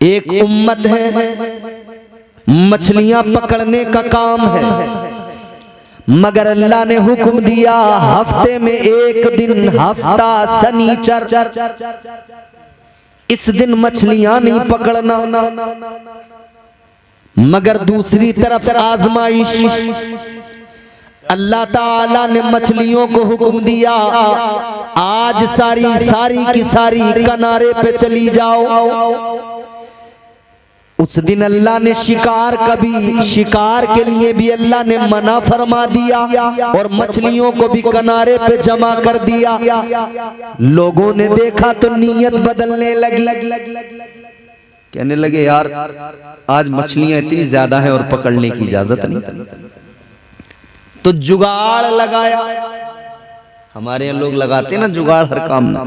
एक उम्मत है, मछलियां पकड़ने का काम है, मगर अल्लाह ने हुक्म दिया हफ्ते में एक दिन, हफ्ता शनिचर, इस दिन मछलियां नहीं पकड़ना। मगर दूसरी तरफ आजमाइश, अल्लाह ताला ने मछलियों को हुक्म दिया आज सारी की सारी किनारे पे चली जाओ। उस दिन अल्लाह ने शिकार के लिए भी अल्लाह ने मना फरमा दिया और मछलियों को भी किनारे पे जमा कर दिया। लोगों ने देखा तो नीयत बदलने लगी, कहने लगे यार आज मछलियां इतनी ज्यादा हैं और पकड़ने की इजाजत नहीं। तो जुगाड़ लगाया, हमारे यहाँ लोग लगाते ना जुगाड़ हर काम में,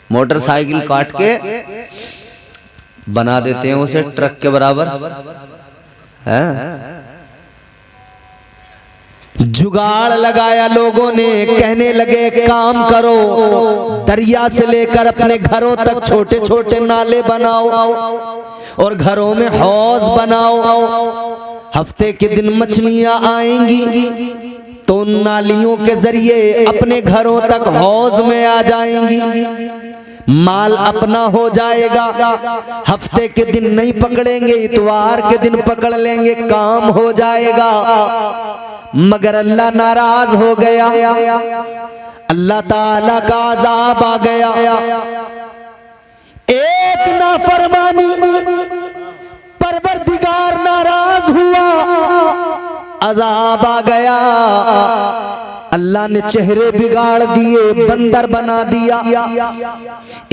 मोटरसाइकिल काट के बना देते हैं उसे ट्रक के बराबर है। जुगाड़ लगाया लोगों ने, कहने लगे काम करो, दरिया से लेकर अपने घरों तक छोटे छोटे नाले बनाओ और घरों में हौज बनाओ। हफ्ते के दिन मछलियां आएंगी तो उन नालियों के जरिए अपने घरों तक हौज में आ जाएंगी, माल अपना हो जाएगा। हफ्ते के दिन नहीं पकड़ेंगे, इतवार के दिन पकड़ लेंगे, काम हो जाएगा। मगर अल्लाह नाराज हो गया, अल्लाह ताला का अजाब आ गया। एक नाफरमानी, परवरदिगार नाराज हुआ, अजाब आ गया। अल्लाह ने चेहरे बिगाड़ दिए, बंदर बना दिया।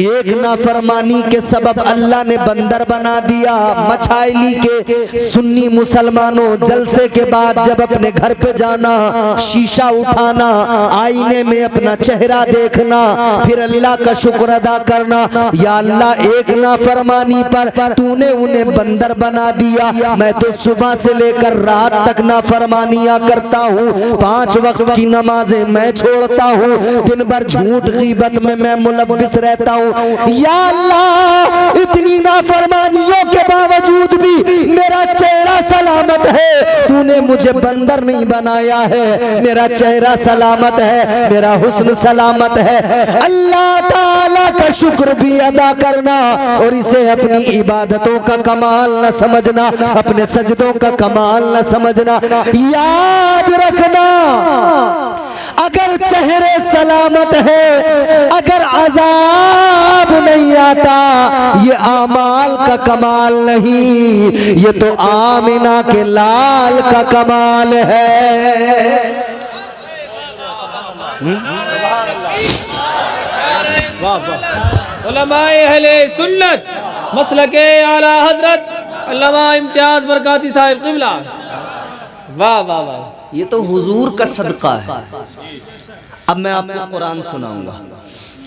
एक नाफरमानी के सबब अल्लाह ने बंदर बना दिया। मछाइली के सुन्नी मुसलमानों, जलसे के बाद जब अपने घर पे जाना, शीशा उठाना, आईने में अपना चेहरा देखना, फिर अल्लाह का शुक्र अदा करना, या अल्लाह एक नाफरमानी पर तूने उन्हें बंदर बना दिया, मैं तो सुबह से लेकर रात तक नाफरमानियां करता हूँ, 5 वक्त की नमाजें मैं छोड़ता हूँ, दिन भर झूठ गीबत में मैं मुलव्विस रहता हूँ। या अल्लाह इतनी नाफरमानियों के बावजूद भी मेरा चेहरा सलामत है, तूने मुझे बंदर नहीं बनाया है, मेरा चेहरा सलामत है, मेरा हुस्न सलामत है। अल्लाह ताला का शुक्र भी अदा करना और इसे अपनी इबादतों का कमाल न समझना, अपने सजदों का कमाल न समझना। याद रखना अगर चेहरे सलामत है, अगर अजाब नहीं आता, ये आमाल का कमाल नहीं, ये तो आमिना के लाल का कमाल है। उलमाए अहले सुन्नत मसलके आला हजरत अल्लामा इम्तियाज बरकाती साहिब क़िबला, वाह वाह वाह, ये तो हुजूर का सदका है। अब मैं आपको कुरान सुनाऊंगा,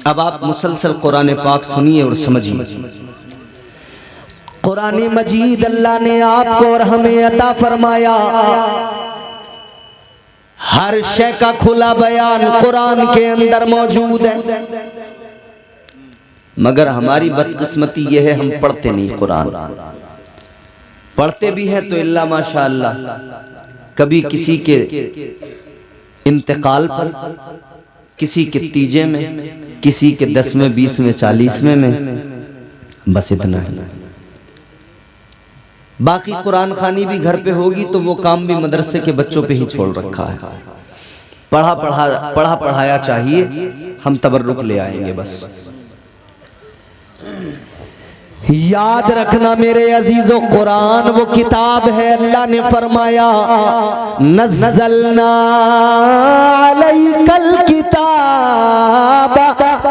अब आप मुसलसल कुरान पाक सुनिए और समझिए। कुरान मजीद अल्लाह ने आपको और हमें अता फरमाया, हर शय का खुला बयान कुरान के अंदर मौजूद है। मगर हमारी बदकिस्मती यह है, हम पढ़ते नहीं कुरान, पढ़ते भी हैं तो इल्ला माशाअल्लाह, कभी किसी के इंतकाल पर, किसी के तीजे में, किसी के 10वें 20वें 40वें में, बस इतना ही। बाकी कुरान खानी भी घर पे होगी तो वो काम भी मदरसे के बच्चों पे ही छोड़ रखा है। पढ़ा पढ़ाया चाहिए, हम तबर्रुक ले आएंगे बस। याद रखना मेरे अजीजों, कुरान वो किताब है, अल्लाह ने फरमाया नज़्ज़लना अलैकल किताब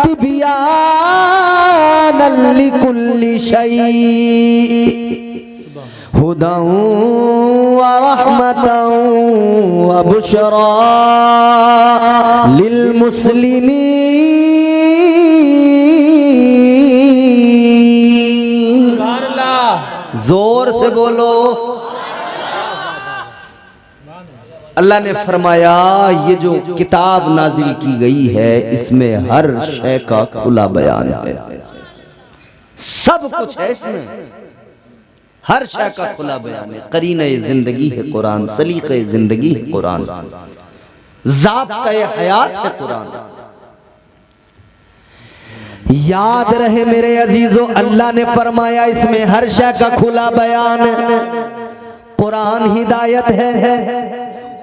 तिबयानन लिकुल्ली शै हुदन व रहमतन व बुशरा लिल मुस्लिमीन। जोर से बोलो, अल्लाह ने फरमाया ये जो किताब नाजिल की गई है इसमें हर शय का खुला बयान है। सब कुछ है इसमें, हर शय का खुला बयान है। करीने जिंदगी है कुरान, सलीक़े जिंदगी है कुरान, ज़ाब्ता हयात है कुरान। याद रहे मेरे अजीजों, अल्लाह ने फरमाया इसमें हर शय का खुला बयान है। कुरान हिदायत है,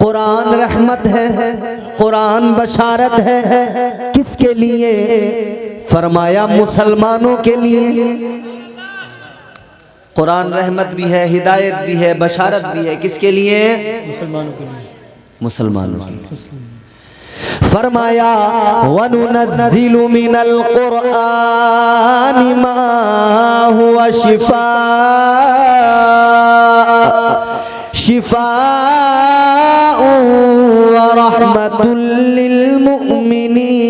कुरान रहमत है, कुरान बशारत है। किसके लिए? फरमाया मुसलमानों के लिए। कुरान रहमत भी है, हिदायत भी है, बशारत भी है। किसके लिए? मुसलमानों के लिए। मुसलमानों के लिए। फरमाया वनुनज़्ज़िलु मिनल क़ुरआनि मा हुवा शिफ़ाउन व रहमतुल लिल मुमिनीन।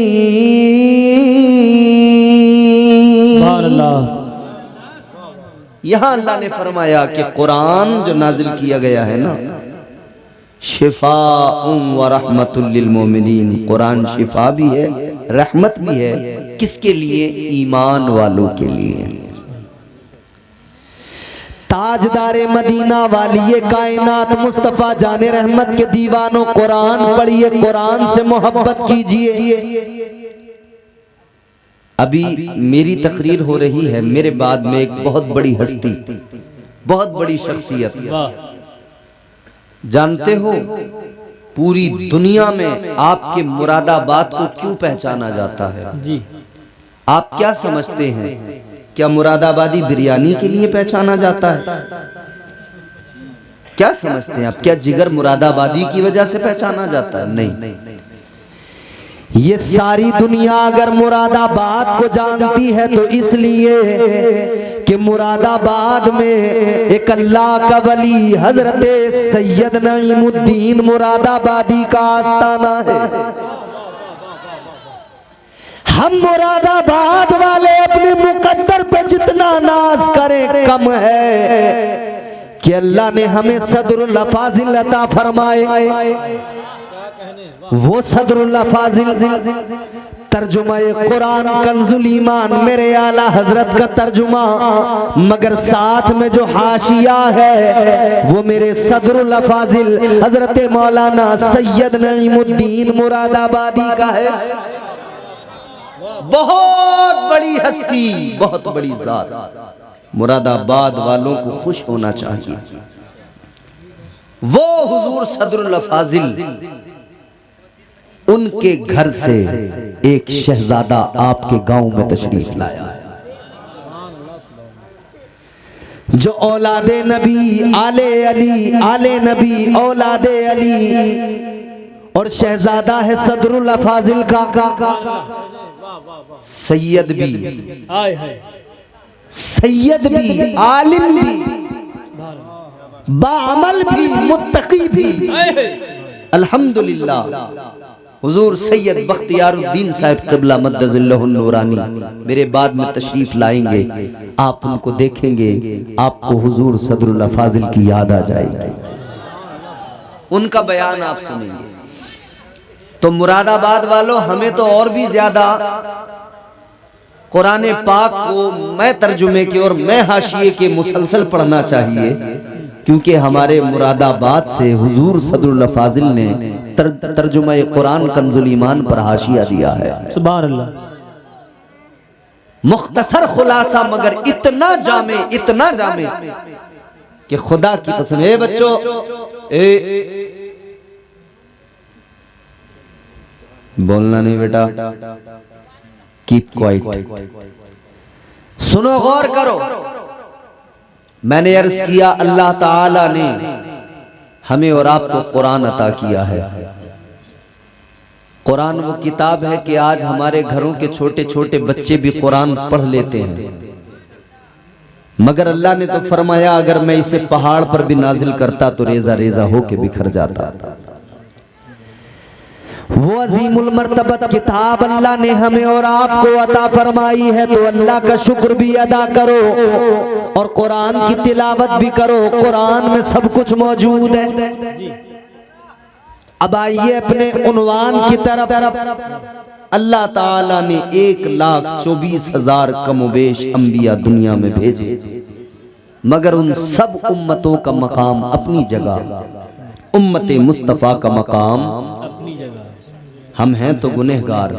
यहां अल्लाह ने फरमाया कि कुरान जो नाजिल किया गया है ना, शिफाउन व रहमतुल लिल मोमिनीन, कुरान शिफा भी है, रहमत भी है। किसके लिए? ईमान वालों के लिए। ताजदारे मदीना वाली कायनात मुस्तफा जाने रहमत के दीवानों, कुरान पढ़िए, कुरान से मोहब्बत कीजिए। अभी मेरी तकरीर हो रही है, मेरे बाद में एक बहुत बड़ी हस्ती, बहुत बड़ी शख्सियत, जानते हो पूरी दुनिया में आपके मुरादाबाद को क्यों पहचाना जाता है? जी। आप क्या समझते हैं? क्या मुरादाबादी बिरयानी के लिए पहचाना जाता है? क्या समझते हैं आप? क्या जिगर मुरादाबादी की वजह से पहचाना जाता है? नहीं। ये सारी दुनिया अगर मुरादाबाद को जानती है तो इसलिए कि मुरादाबाद में एक अल्लाह का वली हजरत सैयद नईमुद्दीन मुरादाबादी का आस्थाना है। हम मुरादाबाद वाले अपने मुकद्दर पे जितना नाज करें कम है कि अल्लाह ने हमें सदरुल फाजिल अता फरमाए। वो सदरुल फाजिल तर्जुमा कुरान कंजुल ईमान मेरे आला हजरत का तर्जुमा, मगर साथ में जो हाशिया है वो मेरे सदरुल फाजिल हजरत मौलाना सैयद नईमुद्दीन मुरादाबादी का है। बहुत बड़ी हस्ती, बहुत बड़ी जात। मुरादाबाद वालों को खुश होना चाहिए। वो हुजूर सदरुल फाजिल, उनके घर से एक शहजादा आपके गांव में तशरीफ लाया, जो औलादे नबी आले अली, आले नबी औलादे अली, और शहजादा है सदरुल फाजिल का सैयद भी, सैयद भी, आलिम भी, बाअमल भी, मुत्तकी भी। अल्हम्दुलिल्लाह हुजूर सैयद बख्तियारुद्दीन साहब क़िबला मद्दज़िल्लहुन नूरानी मेरे बाद में तशरीफ लाएंगे। आप उनको देखेंगे, आपको हुजूर सदरुल फाजिल की याद आ जाएगी, उनका बयान आप सुनेंगे। तो मुरादाबाद वालों, हमें तो और भी ज्यादा कुरान पाक को मैं तर्जुमे के और मैं हाशिए के मुसलसल पढ़ना चाहिए, क्योंकि हमारे मुरादाबाद से हुजूर सदरुल फाजिल ने तर्जुमा कुरान कंजुल ईमान पर हाशिया दिया है। सुभान अल्लाह। मुख्तसर खुलासा मगर इतना जामे, इतना जामे कि खुदा की कसम। ए बच्चों, बोलना नहीं बेटा, कीप क्वाइट। सुनो, गौर करो। मैंने अर्ज किया अल्लाह ताला ने हमें और आपको कुरान अता किया है। कुरान वो किताब है कि आज हमारे घरों के छोटे छोटे बच्चे भी कुरान पढ़ लेते हैं, मगर अल्लाह ने तो फरमाया अगर मैं इसे पहाड़ पर भी नाजिल करता तो रेजा रेजा होके बिखर जाता। वो अजीमुल मर्तबत किताब अल्लाह ने हमें और आपको अता फरमाई है, तो अल्लाह का शुक्र भी अदा करो और कुरान की तिलावत भी करो। कुरान में सब कुछ मौजूद है। अब आइए अपने उन्वान की तरफ। अल्लाह ताला ने 1,24,000 कमोबेश अंबिया दुनिया में भेजे, मगर उन सब उम्मतों का मकाम अपनी जगह, उम्मत मुस्तफ़ा का मकाम अपनी जगह। हम हैं तो गुनहगार,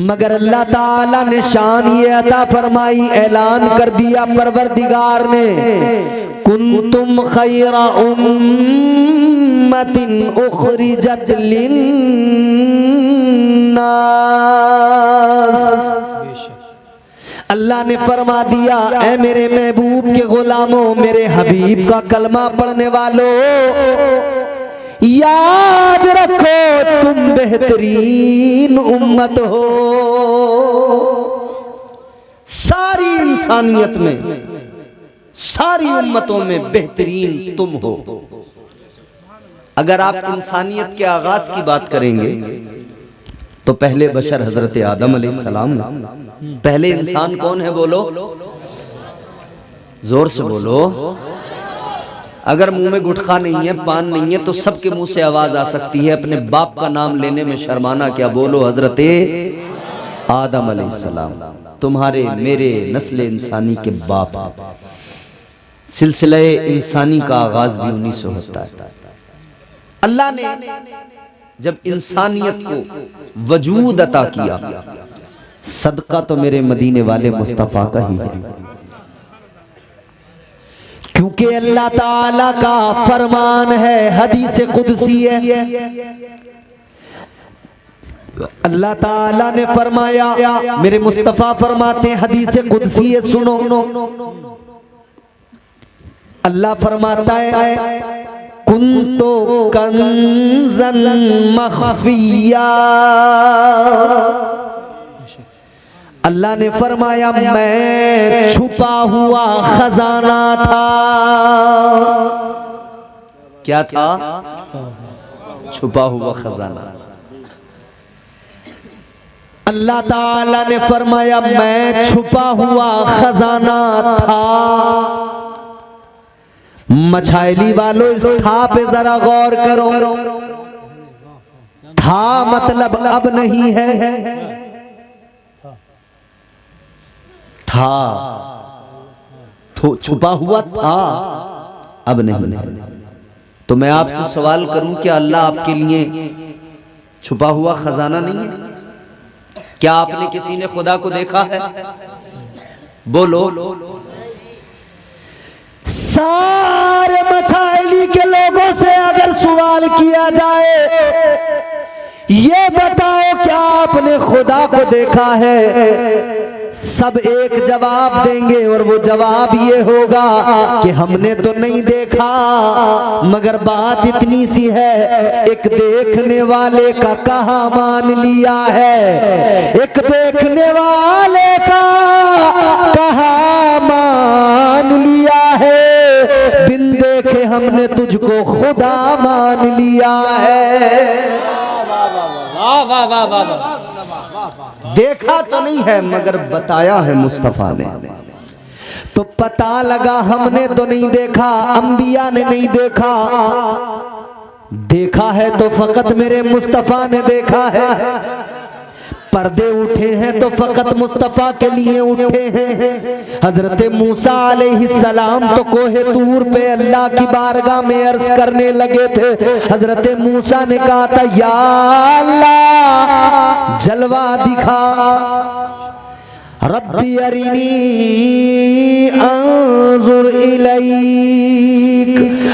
मगर अल्लाह ताला ने शान ये अता फरमाई, ऐलान कर दिया परवरदिगार ने, कुंतुम खैरा उम्मतिन उखरिजत लिन्नास। अल्लाह ने फरमा दिया, ऐ मेरे महबूब के गुलामों, मेरे हबीब का कलमा पढ़ने वालों, याद रखो तुम बेहतरीन उम्मत हो। सारी इंसानियत में, सारी उम्मतों में बेहतरीन तुम हो। अगर आप इंसानियत के आगाज की बात करेंगे तो पहले बशर हजरत आदम अलैहिस्सलाम। पहले इंसान कौन है बोलो, जोर से बोलो। अगर मुंह में गुटखा नहीं है, पान नहीं है, तो सबके मुंह से आवाज आ सकती है, अपने बाप का नाम लेने में शर्माना क्या। बोलो हजरत आदम अलैहिस्सलाम, तुम्हारे मेरे नस्ल इंसानी के बाप। सिलसिला इंसानी का आगाज भी उन्हीं से होता है। अल्लाह ने जब इंसानियत को वजूद अता किया, सदका तो मेरे मदीने वाले मुस्तफा का ही है, क्योंकि अल्लाह ताला का फरमान है, हदीस कुदसी है। अल्लाह ताला ने फरमाया, मेरे मुस्तफा फरमाते हैं, हदीस कुदसी है, सुनो। अल्लाह फरमाता है, कुंतो कंज़न मख़फ़िया। अल्लाह ने फरमाया, मैं छुपा हुआ खजाना था। क्या था? छुपा हुआ खजाना। अल्लाह ताला ने फरमाया, मैं छुपा हुआ खजाना था। मछाइली वालों, इस था पे जरा गौर करो। था मतलब अब नहीं है, था तो छुपा हुआ था, अब नहीं। तो मैं आपसे सवाल करूं, क्या अल्लाह आपके लिए छुपा हुआ खजाना नहीं है? क्या आपने किसी ने खुदा को देखा है? बोलो। सारे मछाइली के लोगों से अगर सवाल किया जाए, ये बताओ क्या आपने खुदा को देखा है, सब एक जवाब देंगे, और वो जवाब ये होगा कि हमने तो नहीं देखा। मगर बात इतनी सी है, एक देखने वाले का कहा मान लिया है, एक देखने वाले का कहा मान लिया है, बिन देखे हमने तुझको खुदा मान लिया है। वाह वाह वाह वाह वाह। देखा तो नहीं है, मगर बताया है मुस्तफा ने। तो पता लगा हमने तो नहीं देखा, अंबिया ने नहीं देखा, देखा है तो फकत मेरे मुस्तफा ने देखा है। पर्दे उठे हैं तो फकत मुस्तफा के लिए उठे हैं। हजरत मूसा अलैहिस्सलाम तो कोहे तूर पे अल्लाह की बारगाह में अर्ज करने लगे थे। हजरत मूसा ने कहा था, या अल्लाह जलवा दिखा, रब्बी अरिनी अंजुर इलैक।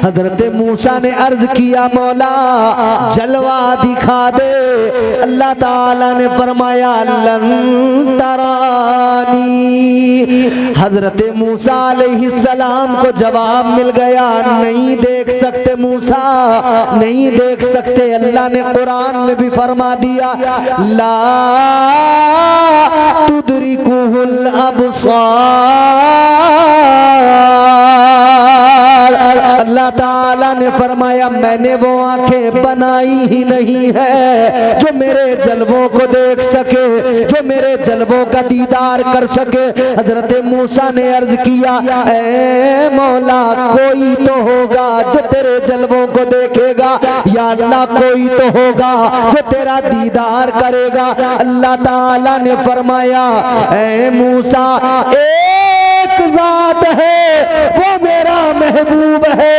हजरत मूसा ने अर्ज किया, मौला जलवा दिखा दे। अल्लाह ताला ने फरमाया, लन तरानी। हजरत मूसा अलैहिस्सलाम को जवाब मिल गया, नहीं देख सकते मूसा, नहीं देख सकते। अल्लाह ने कुरान में भी फरमा दिया, ला तुदरिकुहुल अब्सार। अल्लाह ताला ने फरमाया, मैंने वो आंखें बनाई ही नहीं है जो मेरे जलवों को देख सके, जो मेरे जलवों का दीदार कर सके। हजरत मूसा ने अर्ज किया, ऐ मौला कोई तो होगा जो तेरे जलवों को देखेगा, या अल्लाह कोई तो होगा जो तेरा दीदार करेगा। अल्लाह ताला ने फरमाया, ऐ मूसा एक जात है वो मेरा महबूब है,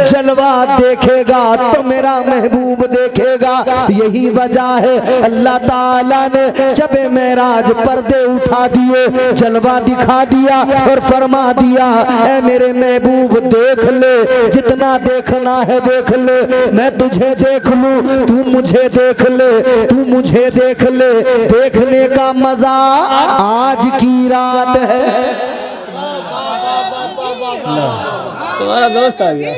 जलवा देखेगा तो मेरा महबूब देखेगा। यही वजह है अल्लाह ताला ने जब मेराज पर्दे उठा दिए, जलवा दिखा दिया और फरमा दिया, ऐ मेरे महबूब देख ले, जितना देखना है देख ले, मैं तुझे देख लूं, तू मुझे देख ले, तू मुझे देख ले। देखने का मजा आज की रात है। तुम्हारा दोस्त आ गया।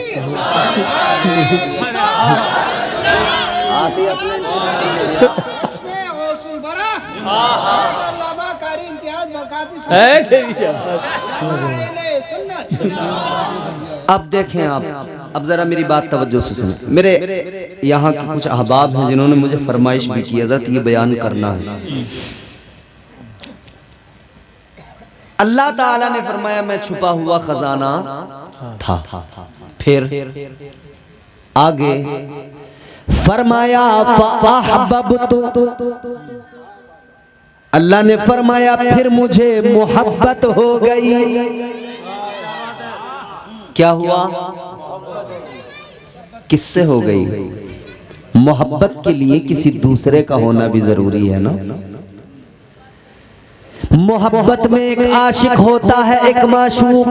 अब देखें आप, अब जरा मेरी बात तवज्जो से सुने। मेरे यहाँ के कुछ अहबाब हैं जिन्होंने मुझे फरमाइश भी की, हज़रत ये बयान करना है। अल्लाह ताला ने फरमाया मैं छुपा हुआ खजाना था। फिर आगे फरमाया फ़अहबब्तु, अल्लाह ने फरमाया फिर मुझे मोहब्बत हो गई। क्या हुआ? किससे हो गई? मोहब्बत के लिए किसी दूसरे का होना भी जरूरी है ना। मोहब्बत में एक आशिक होता है, एक माशूक।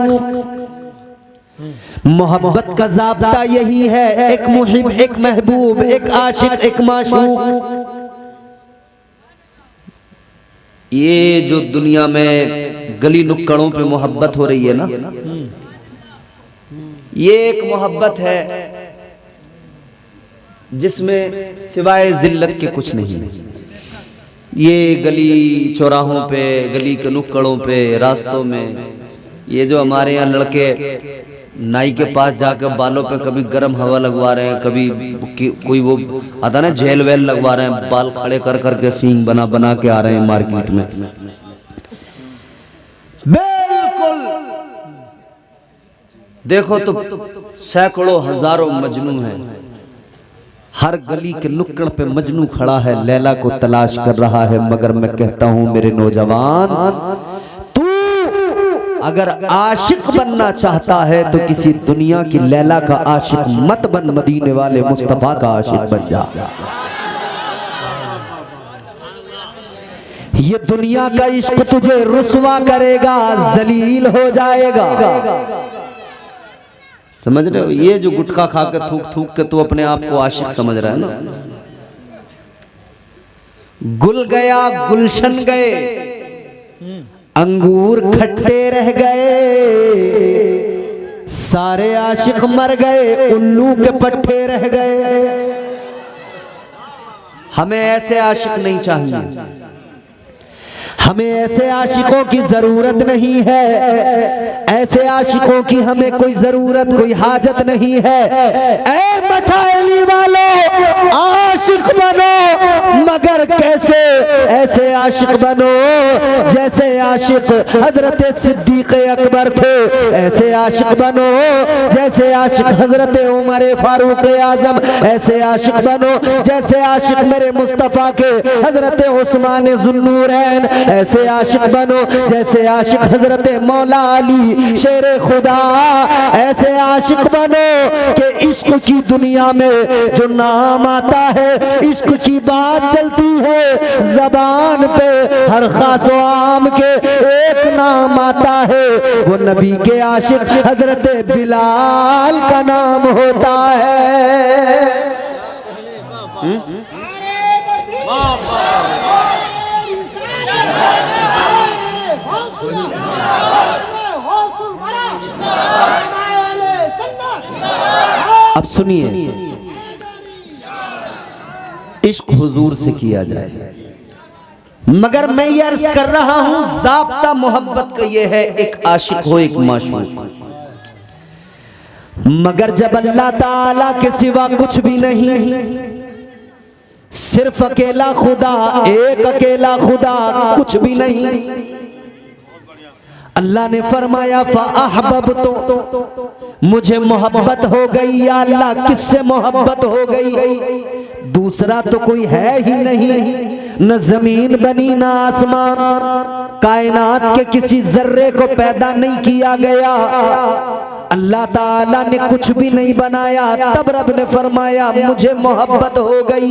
मोहब्बत का ज़ाब्ता यही है, एक मुहिब, एक महबूब, एक आशिक, एक माशूक। ये जो दुनिया में गली नुक्कड़ों पे मोहब्बत हो रही है ना, ये एक मोहब्बत है जिसमें सिवाय जिल्लत के कुछ नहीं। ये गली चौराहों पे, गली के नुक्कड़ों पे, रास्तों में, ये जो हमारे यहाँ लड़के नाई के पास जाकर बालों पे कभी गर्म हवा लगवा रहे हैं, कभी कोई वो आता ना जेल वेल लगवा रहे हैं, बाल खड़े कर करके सींग बना बना के आ रहे हैं मार्केट में। बिल्कुल देखो तो सैकड़ों हजारों मजनू हैं, हर गली के नुक्कड़ पे मजनू खड़ा है, लैला को तलाश कर रहा है। मगर मैं कहता हूं मेरे नौजवान, तू अगर आशिक बनना चाहता है तो किसी दुनिया की लैला का आशिक मत बन, मदीने वाले मुस्तफा का आशिक बन जा। ये दुनिया का इश्क तुझे रुसवा करेगा, जलील हो जाएगा। समझ रहे हो? ये जो गुटखा खा के थूक थूक के तू अपने आप को आशिक समझ रहा है ना, गुल गया गुलशन गए, अंगूर खट्टे रह गए, सारे आशिक मर गए, उल्लू के पट्टे रह गए। हमें ऐसे आशिक नहीं चाहिए, हमें ऐसे आशिकों की जरूरत नहीं है, ऐसे आशिकों की हमें कोई जरूरत, कोई हाजत नहीं है। ऐ मचाइली वालों, आशिक बनो, मगर कैसे? ऐसे आशिक बनो जैसे आशिक हजरत सिद्दीक अकबर थे, ऐसे आशिक बनो जैसे आशिक हजरत उमर फारूक आजम, ऐसे आशिक बनो जैसे आशिक मेरे मुस्तफा के हजरत उस्मान जुन्नूरैन, ऐसे आशिक बनो जैसे आशिक हजरत मौला अली शेर खुदा, ऐसे आशिक बनो कि इश्क की दुनिया में जो नाम आता है, इश्क की बात चलती है जबान पे, हर खास व आम के एक नाम आता है, वो नबी के आशिक हजरत बिलाल का नाम होता है। अब सुनिए, इश्क हुजूर से किया जाए, मगर मैं ये अर्ज कर रहा हूं ज़ाब्ता मोहब्बत का ये है, एक आशिक हो एक माशूक। मगर जब अल्लाह ताला के सिवा कुछ भी नहीं, सिर्फ अकेला खुदा, एक अकेला खुदा, कुछ भी नहीं। अल्लाह ने फरमाया फ़अहबब्तु, मुझे मोहब्बत हो गई। या अल्लाह किससे मोहब्बत हो गई? दूसरा तो कोई है ही नहीं, न जमीन बनी न आसमान, कायनात के किसी जर्रे को पैदा नहीं किया गया। अल्लाह ताला ने कुछ भी नहीं बनाया, तब रब ने फरमाया मुझे मोहब्बत हो गई।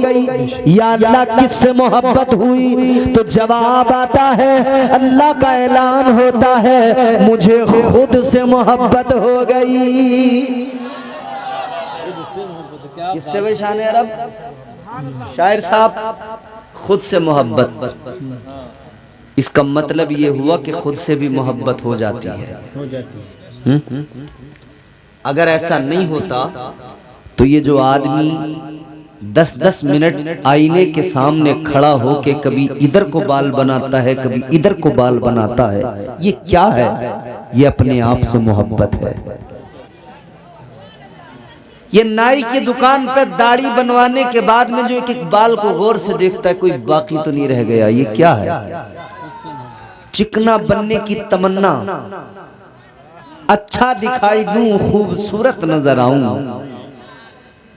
या अल्लाह किससे मोहब्बत हुई? तो जवाब आता है, अल्लाह का ऐलान होता है मुझे खुद से मोहब्बत हो गई। किससे भाई शान अरब? शायर साहब, खुद से मोहब्बत। इसका मतलब ये हुआ कि खुद से भी मोहब्बत हो जाती है। अगर ऐसा नहीं होता तो ये जो आदमी 10-10 मिनट आईने के सामने खड़ा हो के कभी इधर को बाल बनाता है, कभी इधर को बाल बनाता है, ये क्या है? ये अपने आप से मोहब्बत है। ये नाई की दुकान पे दाढ़ी बनवाने के बाद में जो एक एक बाल को गौर से देखता है, कोई बाकी तो नहीं रह गया, ये क्या है? चिकना बनने की तमन्ना, अच्छा दिखाई दूं, खूबसूरत नजर आऊं।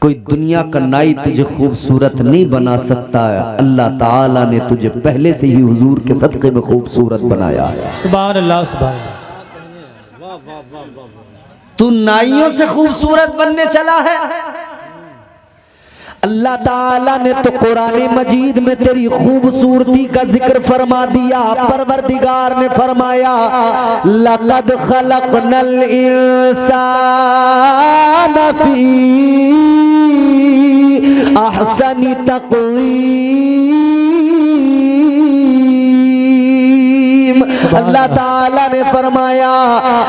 कोई दुनिया का नाई तुझे खूबसूरत नहीं बना सकता है। अल्लाह ताला ने तुझे पहले से ही हुजूर के सदक़े में खूबसूरत बनाया है। सुभान अल्लाह, सुभान अल्लाह। तू नाइयों से खूबसूरत बनने चला है। अल्लाह ताला ने तो कुरान मजीद में तेरी खूबसूरती का जिक्र फरमा दिया। परवरदिगार ने फरमाया लक़द खलक़नल इंसाना फी अहसनी तक़वीम। अल्लाह ताला ने फरमाया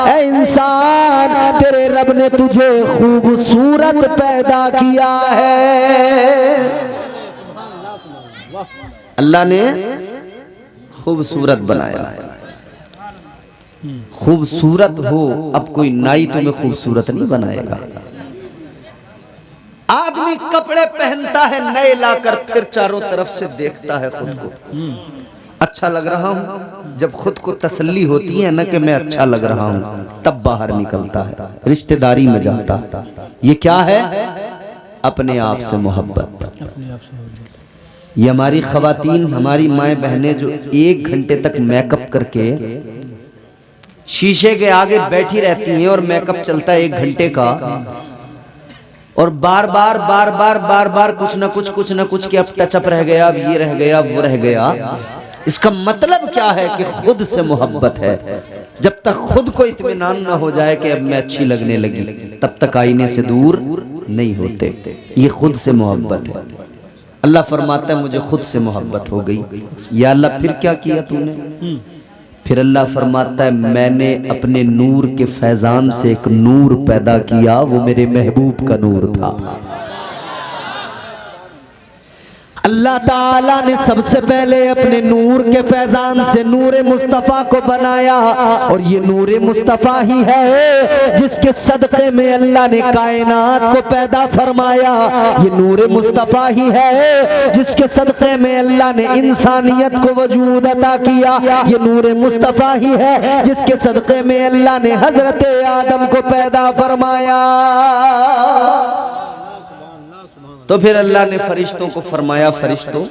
ऐ इंसान, तेरे रब ने तुझे खूबसूरत पैदा किया है। अल्लाह ने खूबसूरत बनाया। खूबसूरत हो, अब कोई नाई तुम्हें खूबसूरत नहीं बनाएगा। आदमी कपड़े पहनता है नए लाकर, फिर चारों तरफ से देखता है खुद को, अच्छा लग रहा हूं। जब खुद को तसल्ली होती है ना कि मैं अच्छा लग रहा हूं, तब बाहर निकलता है, रिश्तेदारी में जाता है। ये क्या है? अपने आप से मोहब्बत। ये हमारी खवातीन, हमारी माएँ बहनें जो 1 घंटे तक मेकअप करके शीशे के आगे बैठी रहती हैं और मेकअप चलता है 1 घंटे का, और बार बार कुछ ना कुछ कि अब टचअप रह गया, अब ये रह गया, वो रह गया। इसका मतलब क्या है कि खुद से मोहब्बत है। जब तक खुद को इत्मीनान ना हो जाए कि अब मैं अच्छी लगने लगी, तब तक आईने से दूर नहीं होते। ये खुद से मोहब्बत है। अल्लाह फरमाता है मुझे खुद से मोहब्बत हो गई। या अल्लाह फिर क्या किया तूने? फिर अल्लाह फरमाता है मैंने अपने नूर के फैजान से एक नूर पैदा किया, वो मेरे महबूब का नूर था। अल्लाह ताला ने सबसे पहले अपने नूर के फैजान से नूरे मुस्तफ़ा को बनाया, और ये नूरे मुस्तफ़ा ही है जिसके सदक़े में अल्लाह ने कायनात को पैदा फरमाया। ये नूरे मुस्तफ़ा ही है जिसके सदक़े में अल्लाह ने इंसानियत को वजूद अता किया। ये नूरे मुस्तफ़ा ही है जिसके सदक़े में अल्लाह ने हज़रत आदम को पैदा फरमाया। तो फिर अल्लाह ने फरिश्तों को फरमाया फरिश्तों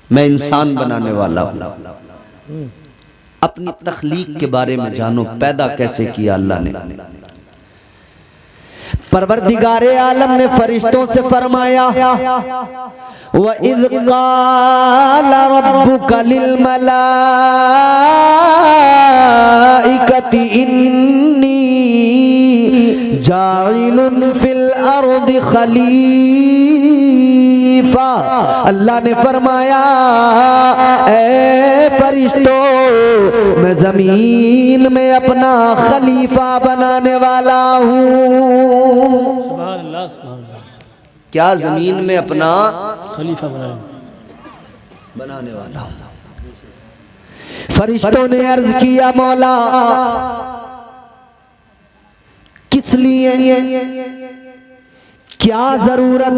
मैं इंसान बनाने वाला हूं, अपनी तख्लीक के बारे में जानो, पैदा कैसे किया अल्लाह ने। परवरदिगारे आलम ने फरिश्तों से फरमाया व इज़ क़ाला रब्बुका लिल मलाइकति इन्नी जाइलुन फिल अर्दि खलीफा। अल्लाह ने फरमाया ऐ फरिश्तों मैं जमीन में अपना खलीफा बनाने वाला हूँ। सुभान अल्लाह, सुभान अल्लाह। क्या जमीन में अपना खलीफा बनाने वाला हूँ। फरिश्तों ने अर्ज किया मौला किस लिए, क्या जरूरत,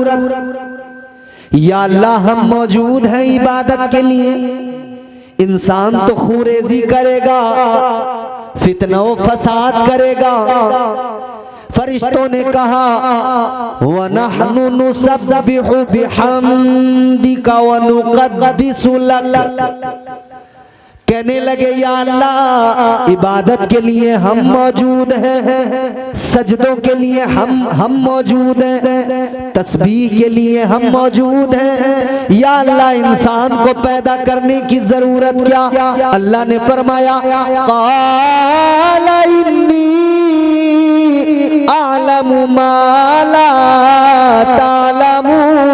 या अल्लाह हम मौजूद हैं इबादत के लिए, इंसान तो खूरेजी करेगा, फितना व फसाद करेगा। फरिश्तों ने कहा व नहनु नुसब्बिहु बिहम्दिका व नुक़द्दिसु लक, कहने लगे या अल्लाह इबादत के लिए हम मौजूद हैं, सजदों के लिए हम मौजूद हैं, तस्बीह के लिए हम मौजूद हैं। या अल्लाह इंसान को पैदा करने की जरूरत क्या? अल्लाह ने फरमाया क़ाला इन्नी अअलमु मा ला तालमून।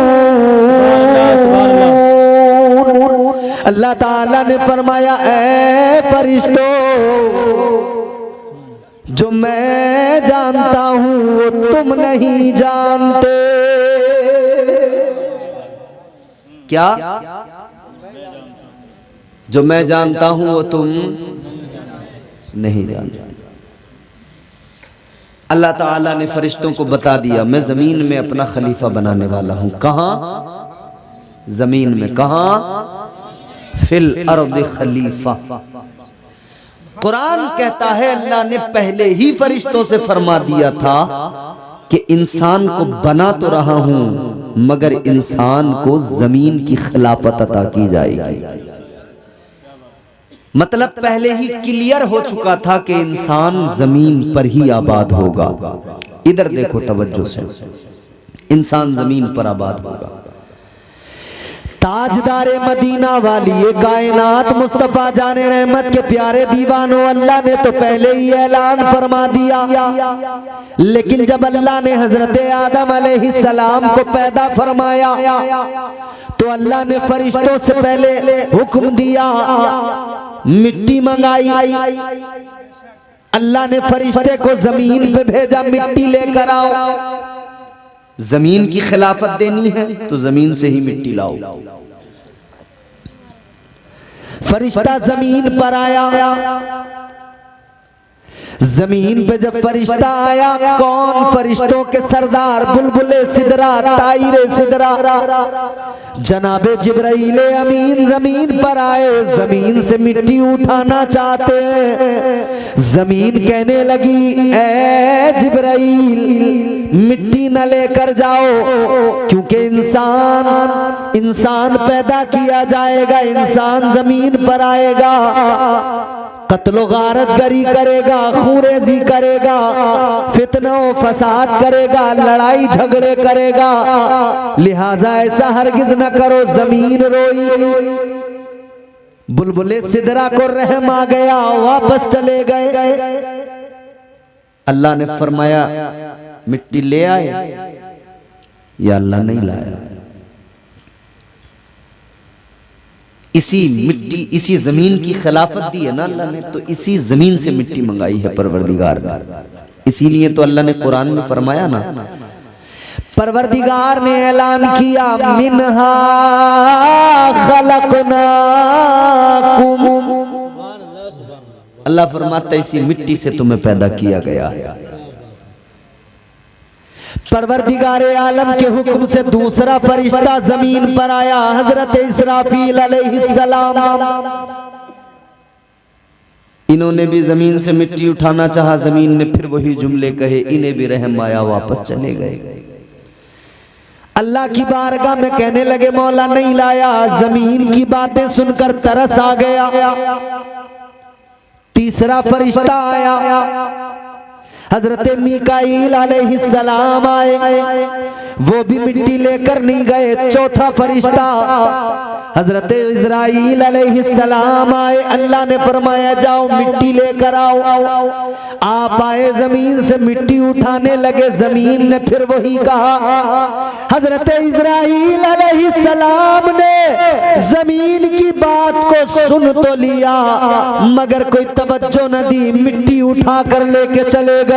अल्लाह ताला ने फरमाया ऐ फरिश्तों, जो मैं जानता हूं वो तुम नहीं जानते। क्या? जो मैं जानता हूं वो तुम नहीं जानते। अल्लाह ताला ने फरिश्तों को बता दिया मैं जमीन में अपना खलीफा बनाने वाला हूं। कहां? जमीन में। कहां? फिल अर्द खलीफा। कुरान कहता है अल्लाह ने पहले ही फरिश्तों से फरमा दिया था कि इंसान को बना तो रहा हूं मगर इंसान को जमीन की खिलाफत अता की जाएगी। मतलब पहले ही क्लियर हो चुका था कि इंसान जमीन पर ही आबाद होगा। इधर देखो तवज्जो से, इंसान जमीन पर आबाद होगा। ताजदारे मदीना वाली ये कायनात मुस्तफा जाने रहमत के प्यारे दीवानों, अल्लाह ने तो पहले ही ऐलान फरमा दिया। लेकिन जब अल्लाह ने हजरत आदम अलैहिस्सलाम को पैदा फरमाया तो अल्लाह ने फरिश्तों से पहले हुक्म दिया, मिट्टी मंगाई। अल्लाह ने फरिश्ते को जमीन पे भेजा, मिट्टी लेकर आओ। जमीन की खिलाफत देनी है तो जमीन से ही मिट्टी लाओ। फरिश्ता जमीन पर आया। जमीन पे जब फरिश्ता आया, कौन? फरिश्तों के सरदार बुलबुले सिदरा, ताइरे सिदरा, जनाबे जिब्राइल अमीन जमीन पर आए। जमीन से मिट्टी उठाना चाहते हैं। जमीन कहने लगी ऐ जिब्राइल मिट्टी न लेकर जाओ, क्योंकि इंसान पैदा किया जाएगा, इंसान जमीन पर आएगा, कत्लो गारत गरी करेगा, खूरेजी करेगा, फितना फसाद करेगा, लड़ाई झगड़े करेगा। लिहाजा ऐसा हरगिज न करो। जमीन रोई। बुलबुले सिदरा को रहम आ गया, वापस चले गए। अल्लाह ने फरमाया मिट्टी ले आए? या अल्लाह नहीं लाया। इसी मिट्टी, इसी जमीन की खिलाफत दी है ना अल्लाह ने, तो इसी जमीन से मिट्टी मंगाई है परवरदिगार ने। इसीलिए तो अल्लाह ने कुरान में फरमाया ना, परवरदिगार ने ऐलान किया मिन्हा खलकनाकुम। अल्लाह फरमाता है इसी मिट्टी से तुम्हें पैदा किया गया है। परवरदिगारे आलम के हुक्म से दूसरा फरिश्ता जमीन पर आया, हजरत इसराफील अलैहिस्सलाम। इन्होंने भी जमीन से मिट्टी उठाना चाहा, जमीन ने फिर वही जुमले कहे, इन्हें भी रहम आया, वापस चले गए। अल्लाह की बारगाह में कहने लगे मौला नहीं लाया। जमीन की बातें सुनकर तरस आ गया। तीसरा फरिश्ता आया, हजरत मीकाईल अलैहिस्सलाम आए, वो भी मिट्टी लेकर नहीं गए। चौथा फरिश्ता हजरत इज़राइल अलैहिस्सलाम आए। अल्लाह ने फरमाया जाओ मिट्टी लेकर आओ। आप आए, जमीन से मिट्टी उठाने लगे। जमीन ने फिर वही कहा। हजरत इज़राइल अलैहिस्सलाम ने जमीन की बात को सुन तो लिया मगर कोई तवज्जो न दी, मिट्टी उठा कर लेके चले गए।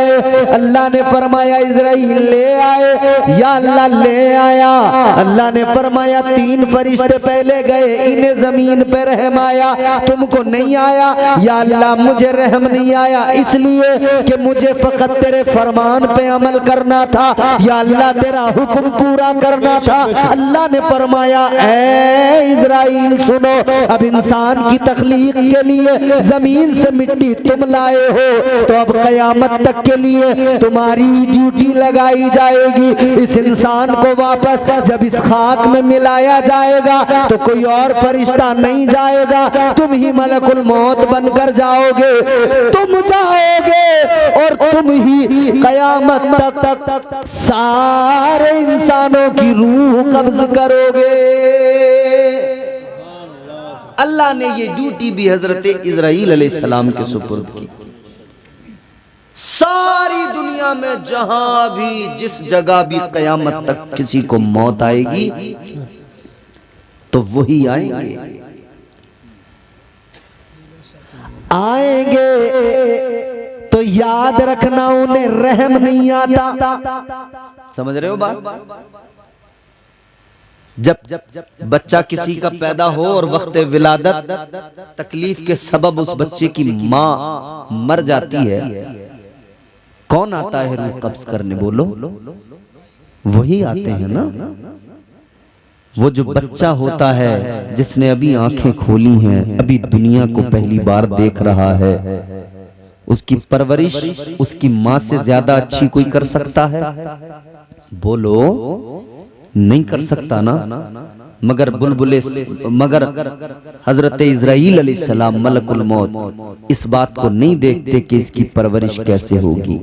अल्लाह ने फरमाया इज़राइल ले आए? या अल्लाह ले आया। अल्लाह ने फरमाया तीन फरिश्ते पहले गए, इन्हें जमीन पे रहम आया, तुमको नहीं आया। या अल्लाह मुझे रहम नहीं आया इसलिए कि मुझे फकत तेरे फरमान पे अमल करना था, या अल्लाह तेरा हुक्म पूरा करना था। अल्लाह ने फरमाया ऐ इज़राइल सुनो, अब इंसान की तख्लीक के लिए जमीन से मिट्टी तुम लाए हो, तो अब कयामत तक के लिए तुम्हारी ड्यूटी लगाई जाएगी। इस इंसान को वापस जब इस खाक में मिलाया जाएगा तो कोई और फरिश्ता नहीं जाएगा, तुम ही मलकुल मौत बनकर जाओगे, तुम जाओगे और तुम ही कयामत तक सारे इंसानों की रूह कब्ज करोगे। अल्लाह ने ये ड्यूटी भी हजरत इज़राइल अलैहिस्सलाम के सुपुर्द की। सारी दुनिया में जहां भी जिस जगह भी कयामत तक किसी को मौत आएगी तो वही आएंगे। तो याद रखना उन्हें रहम नहीं आता। समझ रहे हो बात? जब बच्चा किसी का पैदा हो और वक्त विलादत तकलीफ के सबब उस बच्चे की माँ मर जाती है, कौन आता है रूह कब्ज करने? बोलो, वही आते हैं ना। वो जो बच्चा होता है जिसने अभी आंखें खोली हैं, अभी दुनिया को पहली बार देख रहा है, उसकी परवरिश उसकी माँ से ज्यादा अच्छी कोई कर सकता है? बोलो, नहीं कर सकता ना। मगर मगर हजरत इज़राइल अलैहिस्सलाम मलकुल मौत इस बात को नहीं देखते कि इसकी परवरिश कैसे होगी।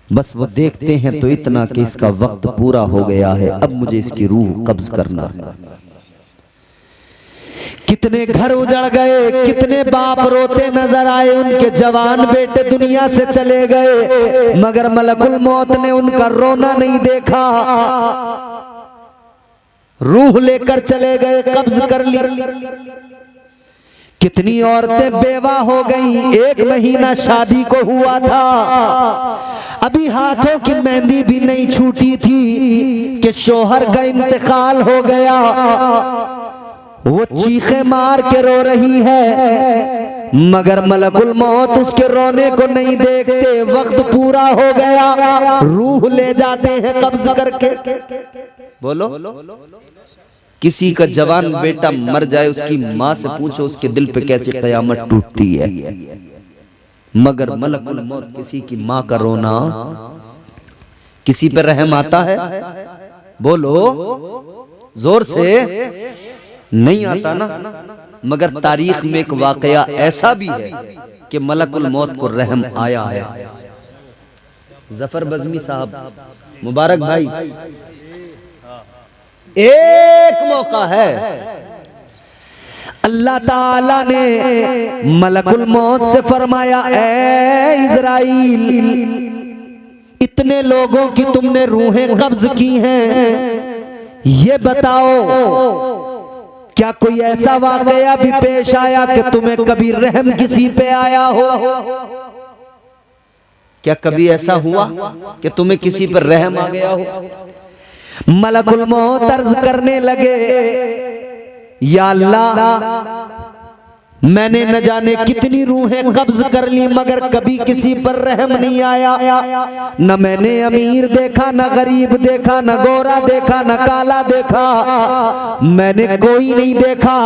बस वो देखते हैं तो इतना कि इसका वक्त पूरा हो गया है, अब मुझे इसकी रूह कब्ज करना है। कितने घर उजड़ गए, कितने बाप रोते नजर आए, उनके जवान बेटे दुनिया से चले गए, मगर मलकुल मौत ने उनका रोना नहीं देखा, रूह लेकर चले गए, कब्ज कर ली। कितनी औरतें बेवा हो गईं, 1 महीना शादी को हुआ था, अभी हाथों की मेहंदी भी नहीं छूटी थी कि शोहर का इंतकाल हो गया। वो चीखे मार के रो रही है, मगर मलकुल मौत उसके रोने को नहीं देखते। वक्त पूरा हो गया, रूह ले जाते हैं कब्ज करके। बोलो, किसी का जवान बेटा मर जाए, उसकी माँ से पूछो उसके दिल पे कैसी कयामत टूटती है। मगर मलकुल मौत किसी की माँ का रोना, किसी पे रहम आता है? बोलो जोर से, नहीं आता ना। मगर तारीख में एक वाकया ऐसा भी है कि मलकुल मौत को रहम आया है। जफर बज़मी साहब, मुबारक भाई, एक मौका है, अल्लाह ताला ने मलकुल मौत से फरमाया ऐ इज़राइल, इतने लोगों की तुमने रूहें कब्ज की हैं, ये बताओ क्या कोई ऐसा वाकया भी पेश आया कि तुम्हें कभी रहम किसी पे आया हो? क्या कभी ऐसा हुआ कि तुम्हें किसी पर रहम आ गया हो? मलकुल मौत अर्ज करने लगे, या अल्लाह मैंने न जाने कितनी रूहें कब्ज कर ली, मगर कभी किसी पर रहम नहीं आया। न मैंने अमीर देखा, न गरीब देखा, न गोरा देखा, न काला देखा, मैंने कोई नहीं देखा,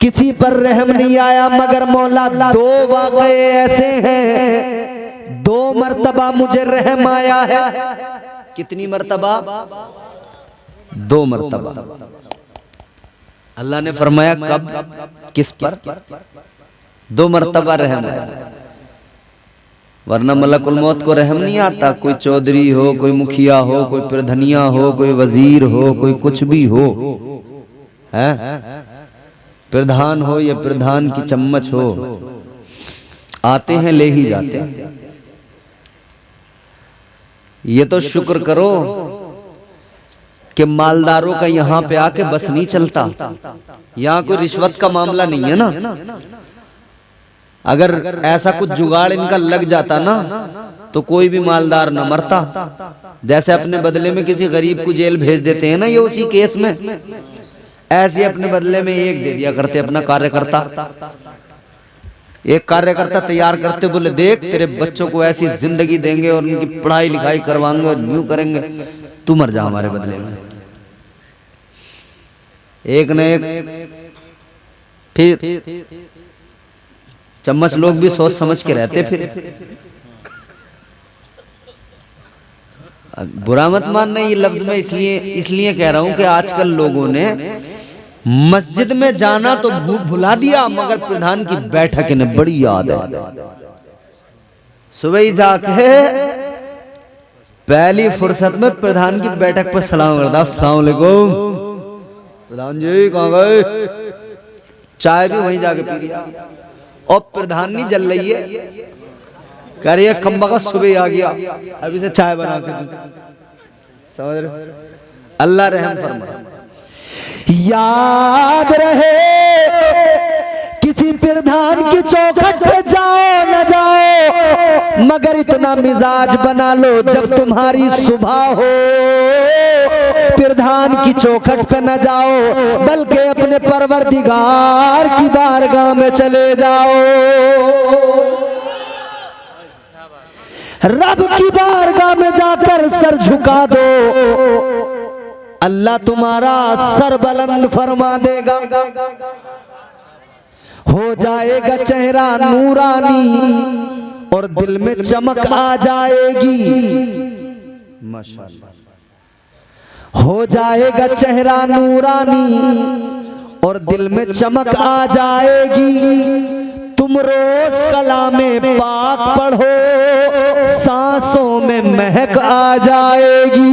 किसी पर रहम नहीं आया। मगर मौला 2 वाक़ये ऐसे हैं, 2 मर्तबा मुझे रहम आया है। कितनी मर्तबा? 2 मर्तबा। अल्लाह ने फरमाया कब, किस पर? 2 मर्तबा रहम आया। वरना मलकुल मौत को रहम नहीं आता। कोई चौधरी हो, कोई मुखिया हो, कोई प्रधनिया हो, कोई वजीर हो, कोई कुछ भी हो, है प्रधान हो या प्रधान की चम्मच हो, आते हैं ले ही जाते हैं। ये तो शुक्र करो कि मालदारों का यहाँ पे आके बस नहीं चलता। यहाँ कोई रिश्वत का मामला नहीं है ना। अगर ऐसा कुछ जुगाड़ इनका लग जाता ना तो कोई भी मालदार न मरता। जैसे अपने बदले में किसी गरीब को जेल भेज देते हैं ना, ये उसी केस में ऐसे अपने बदले में एक दे दिया करते अपना कार्यकर्ता। एक कार्यकर्ता तैयार करते, बोले देख तेरे बच्चों को ऐसी जिंदगी देंगे और उनकी पढ़ाई लिखाई करवाएंगे और यूं करेंगे, तू मर जा हमारे बदले में। एक न एक फिर चम्मच लोग भी सोच समझ के रहते। फिर बुरा मत मानना ये लफ्ज में इसलिए कह रहा हूं कि आजकल लोगों ने मस्जिद में जाना तो भुला दिया, मगर प्रधान की बैठक ने बड़ी याद है। सुबह ही जाके पहली फुर्सत में प्रधान की बैठक पर सलाम करता, अस्सलाम वालेकुम प्रधान जी कहाँ गए। चाय भी वहीं जाके पी लिया और प्रधान नहीं जल रही है, कह रही है खंबा का सुबह आ गया, अभी से चाय बना के समझ रहे। अल्लाह रहम फरमाए। याद रहे किसी प्रधान की चौखट पे जाओ न जाओ, मगर इतना मिजाज बना लो जब तुम्हारी सुबह हो प्रधान की चौखट पे न जाओ, बल्कि अपने परवरदिगार की बारगाह में चले जाओ। रब की बारगाह में जाकर सर झुका दो, अल्लाह तुम्हारा सर बुलंद फरमा देगा। हो जाएगा चेहरा नूरानी और दिल में चमक आ जाएगी। माशाअल्लाह। हो जाएगा चेहरा नूरानी और दिल में चमक आ जाएगी। तुम रोज कलामे पाक पढ़ो, सांसों में महक आ जाएगी।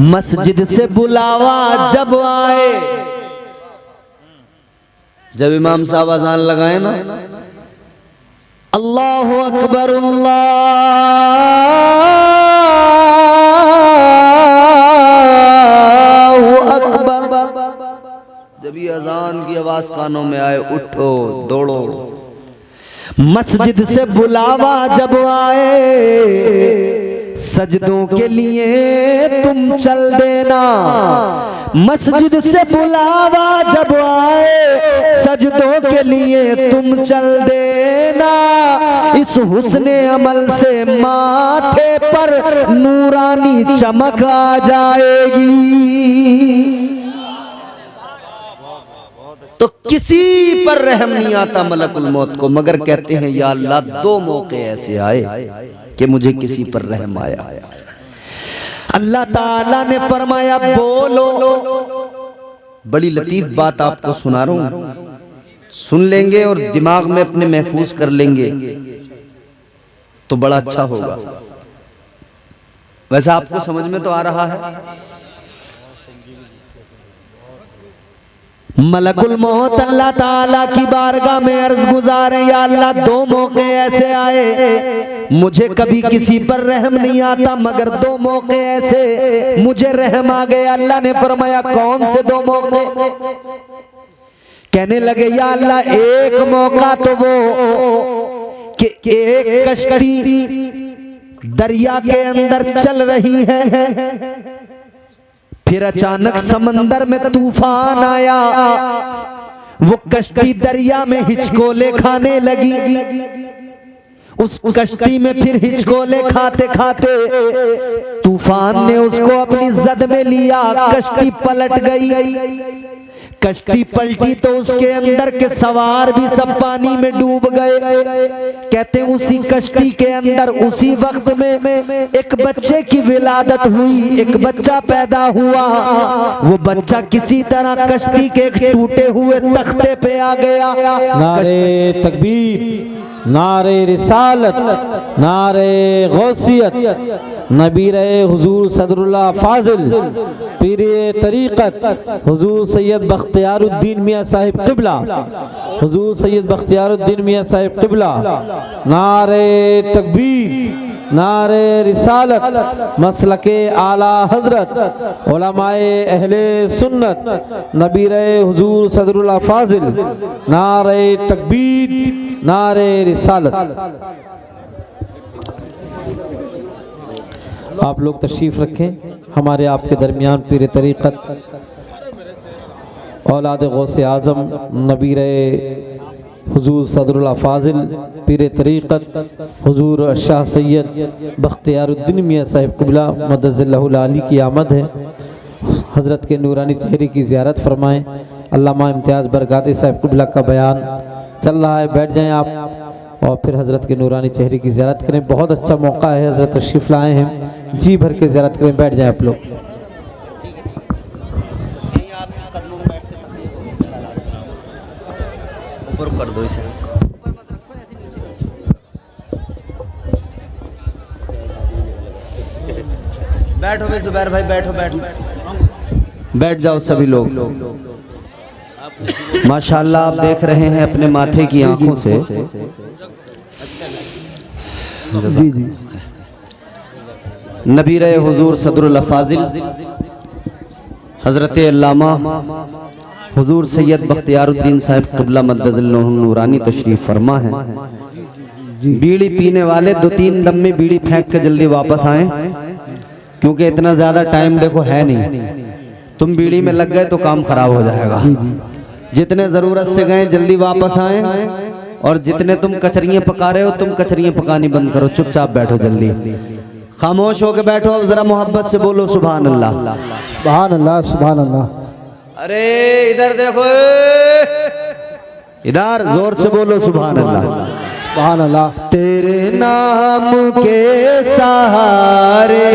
मस्जिद से बुलावा जब आए, जब इमाम साहब अजान लगाए ना, अल्लाहु अकबर अल्लाहु अकबर, जब ये अजान की आवाज कानों में आए, उठो दौड़ो। मस्जिद से बुलावा जब आए, सजदों के लिए तुम चल देना। मस्जिद से बुलावा जब आए, सजदों के लिए तुम चल देना। इस हुस्ने अमल से माथे पर नूरानी चमक आ जाएगी। तो किसी पर रहम नहीं आता मलकुल मौत को, मगर कहते हैं या अल्लाह दो मौके ऐसे आए कि मुझे किसी पर रहम आया। अल्लाह ताला ने फरमाया बोलो। बड़ी लतीफ बात आपको सुना रहा हूं, सुन लेंगे और दिमाग में अपने महफूज कर लेंगे तो बड़ा अच्छा होगा। वैसे आपको समझ में तो आ रहा है। मलकुल मौत अल्लाह ताला की बारगाह में अर्ज गुजारे, या अल्लाह दो मौके ऐसे आए, मुझे कभी किसी पर रहम नहीं आता, मगर दो मौके ऐसे मुझे रहम आ गए। अल्लाह ने फरमाया कौन से दो मौके? कहने लगे या अल्लाह एक मौका तो वो कि एक कश्ती दरिया के अंदर चल रही है, फिर अचानक समंदर में तूफान आया, वो कश्ती दरिया में हिचकोले खाने लगी। उस कश्ती में फिर हिचकोले खाते खाते तूफान ने उसको अपनी जद में लिया, कश्ती पलट गई। कश्ती पलटी तो उसके अंदर के सवार भी सब पानी में डूब गए। कहते हैं उसी कश्ती के अंदर उसी वक्त में एक बच्चे की विलादत हुई, एक बच्चा पैदा हुआ। वो बच्चा किसी तरह कश्ती के टूटे हुए तख्ते पे आ गया। नारे तकबीर, नारे रिसालत, नारे गौसियत, नबीरे हुजूर सदरुल्लाह फाजिल पीरे तरीक़त हुजूर सैयद बख्तियारुद्दीन मियाँ साहिब क़िबला, हुजूर सैयद बख्तियारुद्दीन मियाँ साहिब क़िबला। नारे तकबीर, नारे रिसालत, मसलके आला हजरत, उलमाए अहले सुन्नत, नबीरे हुजूर सदरुल्लाह फाजिल। नारे तकबीर, नारे रिसालत। आप लोग तशरीफ रखें। हमारे आपके दरमियान पीर तरीक़त औलाद गौसे आज़म नबीर हुजूर सदरुल अफ़ाज़िल पीर तरीक़त हुजूर शाह सैयद बख्तियारुद्दीन मियाँ साहिब क़िबला मदज़िल्लहुल आली की आमद है। हज़रत के नूरानी चेहरे की ज़ियारत फरमाएँ। अल्लामा इम्तियाज़ बरकाती साहिब क़िबला का बयान चल रहा है, बैठ जाएँ आप और फिर हज़रत के नूरानी चेहरे की ज़ियारत करें। बहुत अच्छा मौका है, हज़रत तशरीफ़ लाए हैं, जी भर के ज़ियारत करें। बैठ जाएँ आप लोग। ऊपर कर दो इसे, बैठो भाई जुबैर भाई, बैठो बैठो, बैठ जाओ सभी लोग। माशाअल्लाह आप देख रहे हैं अपने माथे की आंखों से। जी जी नबीर हुजूर सदरुल अफ़ाज़िल हज़रत अल्लामा हुजूर सैयद बख्तियारुद्दीन साहिब क़िबला मद्दज़िल्लहुल नूरानी तशरीफ़ फरमा है। बीड़ी पीने वाले 2-3 दम में बीड़ी फेंक के जल्दी वापस आएं, क्योंकि इतना ज़्यादा टाइम देखो है नहीं। तुम बीड़ी में लग गए तो काम खराब हो जाएगा। जितने ज़रूरत से गए जल्दी वापस आएं, और जितने तुम कचरियाँ पका रहे हो तुम कचरियाँ पकानी बंद करो, चुपचाप बैठो, जल्दी खामोश होकर बैठो। अब ज़रा मोहब्बत से बोलो सुभान अल्लाह, सुभान अल्लाह, सुभान अल्लाह। अरे इधर देखो, इधर जोर से बोलो सुभान अल्लाह, सुभान अल्लाह। तेरे नाम के सहारे,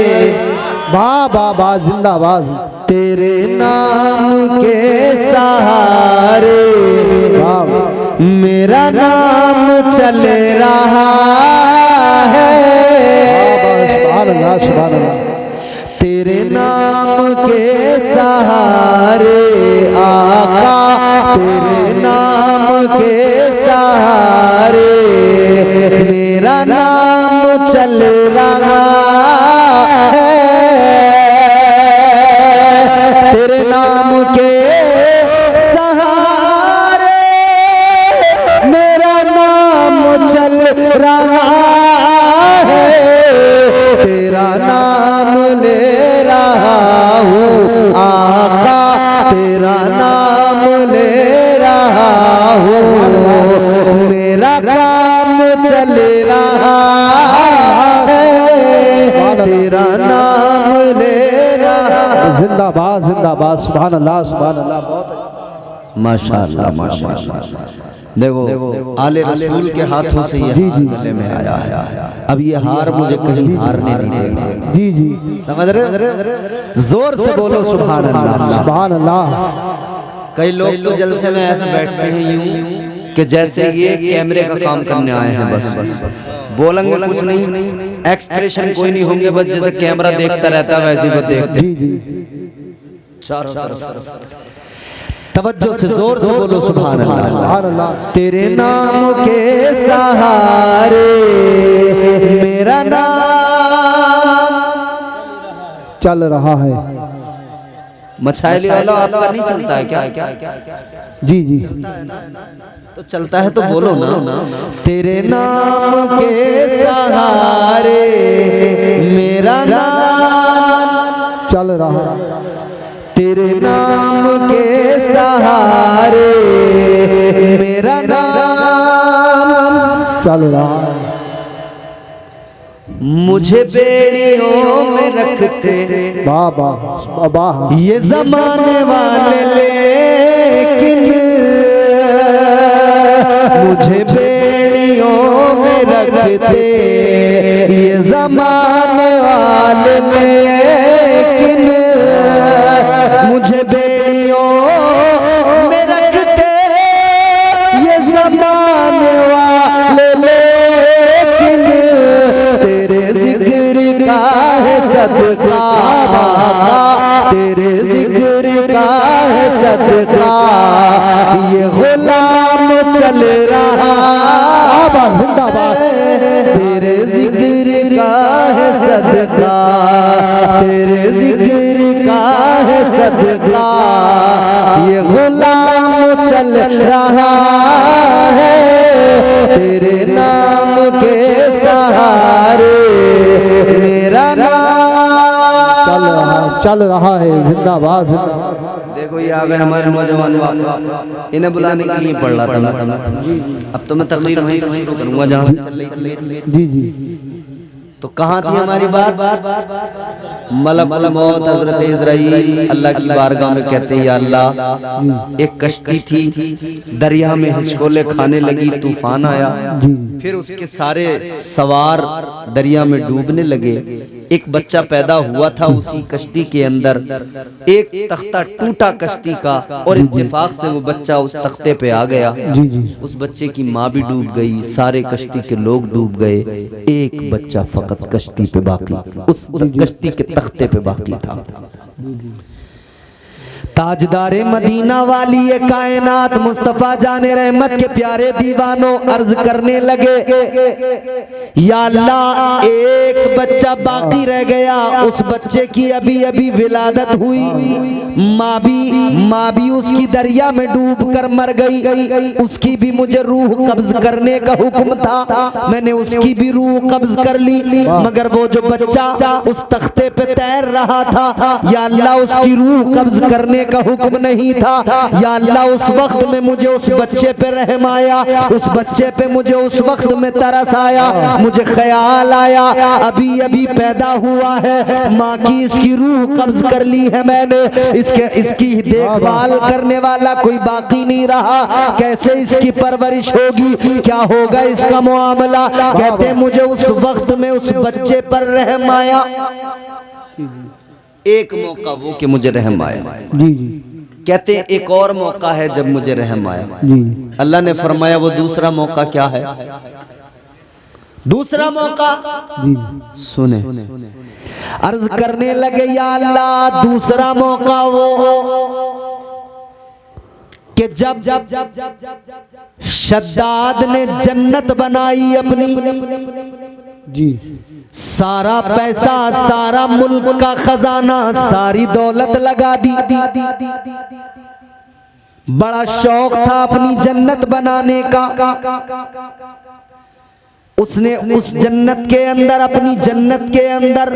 वाह वाह वाह, जिंदाबाद। तेरे नाम के सहारे वाह वाह। मेरा नाम चल रहा है। सुभान अल्लाह, सुभान अल्लाह। तेरे नाम के सहारे आका, तेरे नाम के सहारे मेरा नाम चल रहा है। तेरे नाम के सहारे मेरा नाम चल रहा है। तेरा नाम ले रहा हूँ आका, तेरा नाम ले रहा हूँ, मेरा काम चल रहा है। तेरा नाम ले रहा। जिंदाबाद जिंदाबाद, सुभान अल्लाह, सुभान अल्लाह। बहुत माशाअल्लाह माशाअल्लाह। देखो आले रसूल के हाथों से ये हार गले में आया है। अब ये हार मुझे कहीं हारने नहीं देगा। जी जी, समझ रहे? जोर से बोलो सुभान अल्लाह, सुभान अल्लाह। कई लोग तो जलसे में ऐसे बैठते हैं यूं कि जैसे ये कैमरे का काम करने आए हैं, बस बोलेंगे कुछ नहीं, एक्सप्रेशन कोई नहीं होंगे, बस जैसे कैमरा देखता रहता है वैसे बस देखते। जी जी, चारों तरफ तवज्जो से जोर से बोलो सुभान अल्लाह, सुभान अल्लाह। तेरे नाम के सहारे मेरा नाम चल रहा है। मछाइली वाला आपका नहीं चलता है क्या? जी जी, तो चलता है तो बोलो ना। तेरे नाम के सहारे मेरा नाम चल रहा है। तेरे नाम के सहारे मेरा नाम चल रहा है। मुझे बेड़ियों में रखते बाबा बाबा, ये जमाने वाले, लेकिन मुझे बेड़ियों में रखते ये जमाने वाले, लेकिन मुझे बेड़ियों में रखते ये जमाने वाले, लेकिन तेरे जिक्र का है सदका आका, तेरे जिक्र का है सदका ये गुलाम चल रहा। जिंदाबाद। तेरे जिक्र का है सदका, तेरे जिक्र का है सदका ये गुलाम चल रहा है। तेरे नाम के सहारे मेरा नाम चल रहा है जिंदाबाद जिंदाबाद। देखो ये आ गए हमारे नौजवान वापस, इन्हें बुलाने के लिए पढ़ रहा था मैं। अब तो मैं तकरीर वहीं से शुरू करूंगा जहाँ से चल रही थी। जी जी तो कहाँ थी हमारी बात? मलकुल मौत हजरत इजराइल अल्लाह की बारगाह में कहते हैं, या अल्लाह एक कश्ती थी, दरिया में हिचकोले खाने लगी, तूफान आया, फिर उसके सारे सवार दरिया में डूबने लगे। एक बच्चा पैदा हुआ था उसी कश्ती के अंदर, एक तख्ता टूटा कश्ती का और इत्तेफाक से वो बच्चा उस तख्ते पे आ गया। उस बच्चे की माँ भी डूब गई, सारे कश्ती के लोग डूब गए, एक बच्चा फकत कश्ती पे बाकी, उस कश्ती के तख्ते पे बाकी था। ताजदारे मदीना वाली ये कायनात मुस्तफा जाने रहमत के प्यारे दीवानों अर्ज करने लगे, या अल्लाह एक बच्चा बाकी रह गया, उस बच्चे की अभी अभी विलादत हुई, माँ भी उसकी दरिया में डूब कर मर गई, उसकी भी मुझे रूह कब्ज करने का हुक्म था, मैंने उसकी भी रूह कब्ज कर ली, मगर वो जो बच्चा उस तख्ते पे तैर रहा था, या अल्लाह उसकी रूह कब्ज करने का हुक्म नहीं था। या अल्लाह उस वक्त में मुझे उस बच्चे पे रहम आया, उस बच्चे पे मुझे उस वक्त में तरस आया, मुझे ख्याल आया अभी अभी पैदा हुआ है, माँ की इसकी रूह कब्ज कर ली है मैंने, इसकी देखभाल करने वाला कोई बाकी नहीं रहा, कैसे इसकी परवरिश होगी, क्या होगा इसका मुआमला। कहते मुझे उस वक्त में उस बच्चे पर रहम आया, एक मौका वो कि मुझे रहम आया। जी जी कहते हैं एक और मौका है जब मुझे रहम आया। जी अल्लाह ने फरमाया वो दूसरा मौका क्या है? दूसरा मौका जी सुने, अर्ज करने लगे, या अल्लाह दूसरा मौका वो कि जब शद्दाद ने जन्नत बनाई अपनी, जी सारा पैसा, सारा मुल्क का खजाना, सारी दौलत लगा दी, बड़ा शौक था अपनी जन्नत बनाने का, उसने उस जन्नत के अंदर, अपनी जन्नत के अंदर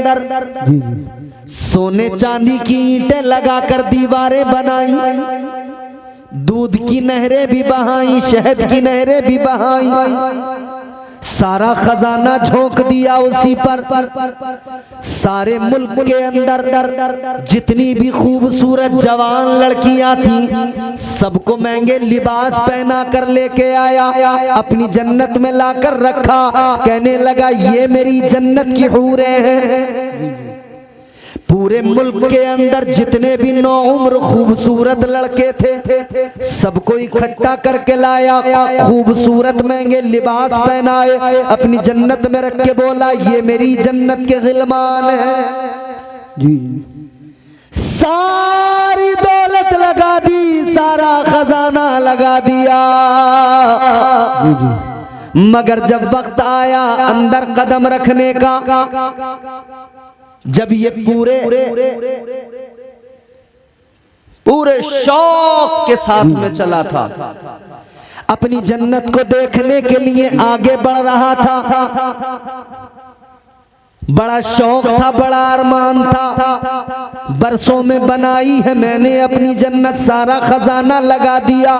सोने चांदी की ईंटें लगाकर दीवारें बनाई, दूध की नहरें भी बहाई, शहद की नहरें भी बहाई, सारा खजाना झोंक दिया उसी पर। सारे मुल्क के अंदर जितनी भी खूबसूरत जवान लड़कियां थी, सबको महंगे लिबास पहना कर लेके आया, अपनी जन्नत में लाकर रखा, कहने लगा ये मेरी जन्नत की हूरें हैं। पूरे मुल्क के अंदर जितने भी नौ उम्र खूबसूरत लड़के थे, सबको इकट्ठा करके लाया, खूबसूरत महंगे लिबास पहनाए, अपनी जन्नत में रख के बोला ये मेरी जन्नत के गिलमान है। जी सारी दौलत लगा दी, सारा खजाना लगा दिया, मगर जब वक्त आया अंदर कदम रखने का, जब ये पूरे शौक के साथ में चला था, अपनी जन्नत को देखने के लिए आगे बढ़ रहा था, बड़ा शौक था, बड़ा अरमान था, बरसों में बनाई है मैंने अपनी जन्नत, सारा खजाना लगा दिया,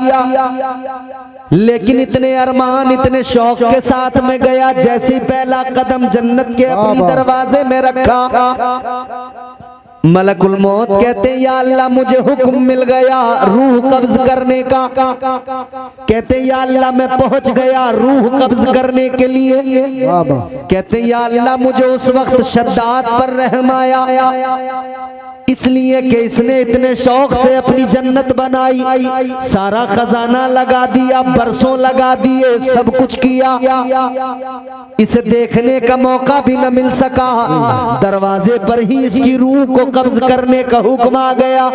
लेकिन इतने अरमान, इतने शौक के साथ में गया, जैसे पहला कदम जन्नत के अपनी दरवाजे में रखा, मलकुल मौत कहते हैं या अल्लाह मुझे हुक्म मिल गया रूह कब्ज करने का। कहते हैं या अल्लाह मैं पहुंच गया रूह कब्ज करने के लिए। कहते हैं या अल्लाह मुझे उस वक्त शद्दाद पर रहम आया, इसलिए कि इसने इतने शौक से अपनी जन्नत बनाई, सारा खजाना लगा दिया, बरसों लगा दिए, सब कुछ किया, इसे देखने का मौका भी न मिल सका। दरवाजे पर ही इसकी रूह को कब्ज करने का हुक्म आ गया।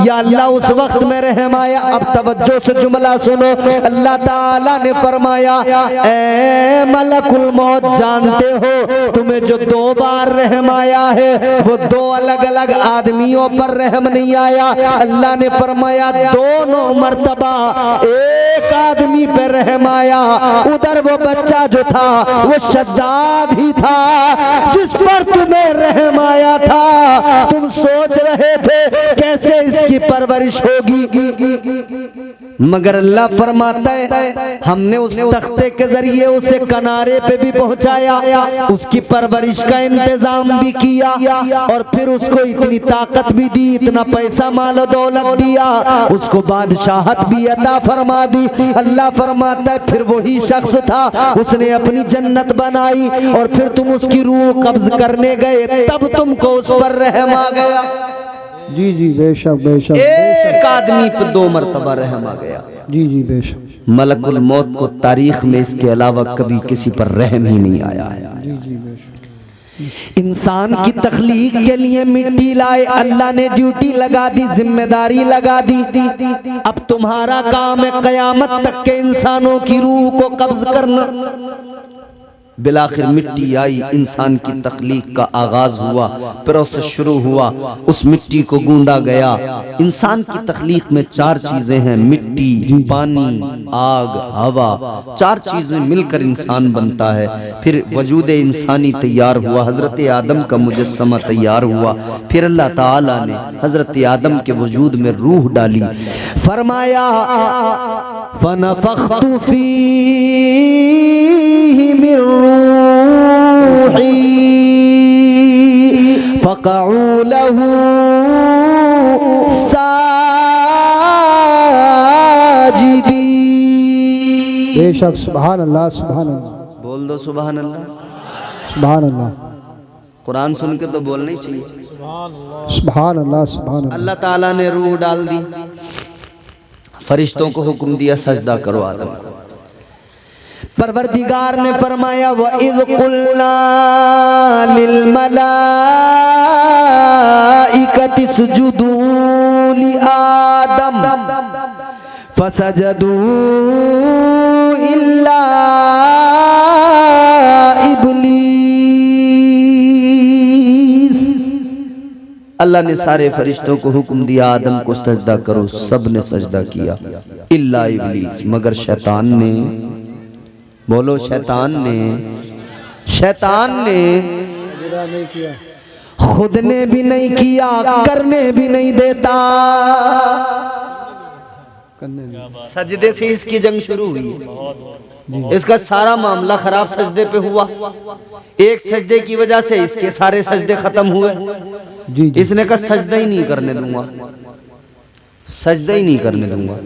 या अल्लाह उस वक्त में रहम आया। अब तवज्जो से जुमला सुनो, अल्लाह ताला ने फरमाया ए मलकुल मौत, जानते हो तुम्हें जो 2 बार रहम आया है वो 2 अलग अलग आदमियों पर रहम नहीं आया। अल्लाह ने फरमाया दोनों मर्तबा एक आदमी पर रहम आया। उधर वो बच्चा जो था वो शद्दाद ही था जिस पर तुम्हें रहम आया था। तुम तुम सोच रहे थे कैसे इसकी परवरिश होगी, मगर अल्लाह फरमाता है हमने उस तख्ते के जरिए उसे किनारे पे भी पहुंचाया, उसकी परवरिश का इंतजाम भी किया और फिर उसको इतनी ताकत भी दी, इतना पैसा माल दौलत दिया, उसको बादशाहत भी अता फरमा दी। अल्लाह फरमाता है फिर वही शख्स था, उसने अपनी जन्नत बनाई और फिर तुम उसकी रूह कब्ज करने गए, तब तुमको उस पर रहम आ गया। जी जी बेशक बेशक एक आदमी पर 2 मरतबा रहम आ गया। जी जी बेशक मलकुल मौत को तारीख में इसके अलावा कभी किसी पर रहम ही नहीं आया है। जी जी बेशक इंसान की तख्लीक के लिए मिट्टी लाए, अल्लाह ने ड्यूटी लगा दी, जिम्मेदारी लगा दी। अब तुम्हारा काम है कयामत तक के इंसानों की रूह को कब्ज करना। बिलाखिर मिट्टी आई, इंसान की तख्लीक का आगाज हुआ, प्रोसेस शुरू हुआ, उस मिट्टी को गूंदा गया। इंसान की तख्लीक में 4 चीजें हैं, मिट्टी, पानी, आग, हवा, 4 चीजें मिलकर इंसान बनता है। फिर वजूद इंसानी तैयार हुआ, हजरत आदम का मुजस्समा तैयार हुआ, फिर अल्लाह ताला ने हजरत आदम के वजूद में रूह डाली। फरमाया फनफख्तु फीही मिन रूही फक़अू लहू साजिदीन। बेशक सुभान अल्लाह सुभान अल्लाह बोल दो सुभान अल्लाह। सुभान अल्लाह कुरान सुन के तो बोलना ही चाहिए। सुभान अल्लाह सुभान अल्लाह। अल्लाह ताला ने रूह डाल दी, फरिश्तों को हुक्म दिया सजदा करो आदम को। परवरदिगार ने फरमाया व इज़ कुल्ना लिल मलाइकति सुजुदू लि आदम फसजदू इल्ला इब्लीस। अल्लाह ने सारे फरिश्तों को हुक्म दिया आदम को सजदा करो, सब ने सजदा किया इल्ला इब्लीस, मगर शैतान ने, बोलो शैतान ने खुद ने भी नहीं किया, करने भी नहीं देता। सजदे से इसकी जंग शुरू हुई, इसका सारा मामला खराब सजदे पे हुआ। एक सजदे की वजह से इसके सारे सजदे खत्म हुए। जी जी इसने कहा सजदा ही नहीं करने दूंगा, सजदा ही नहीं करने दूंगा।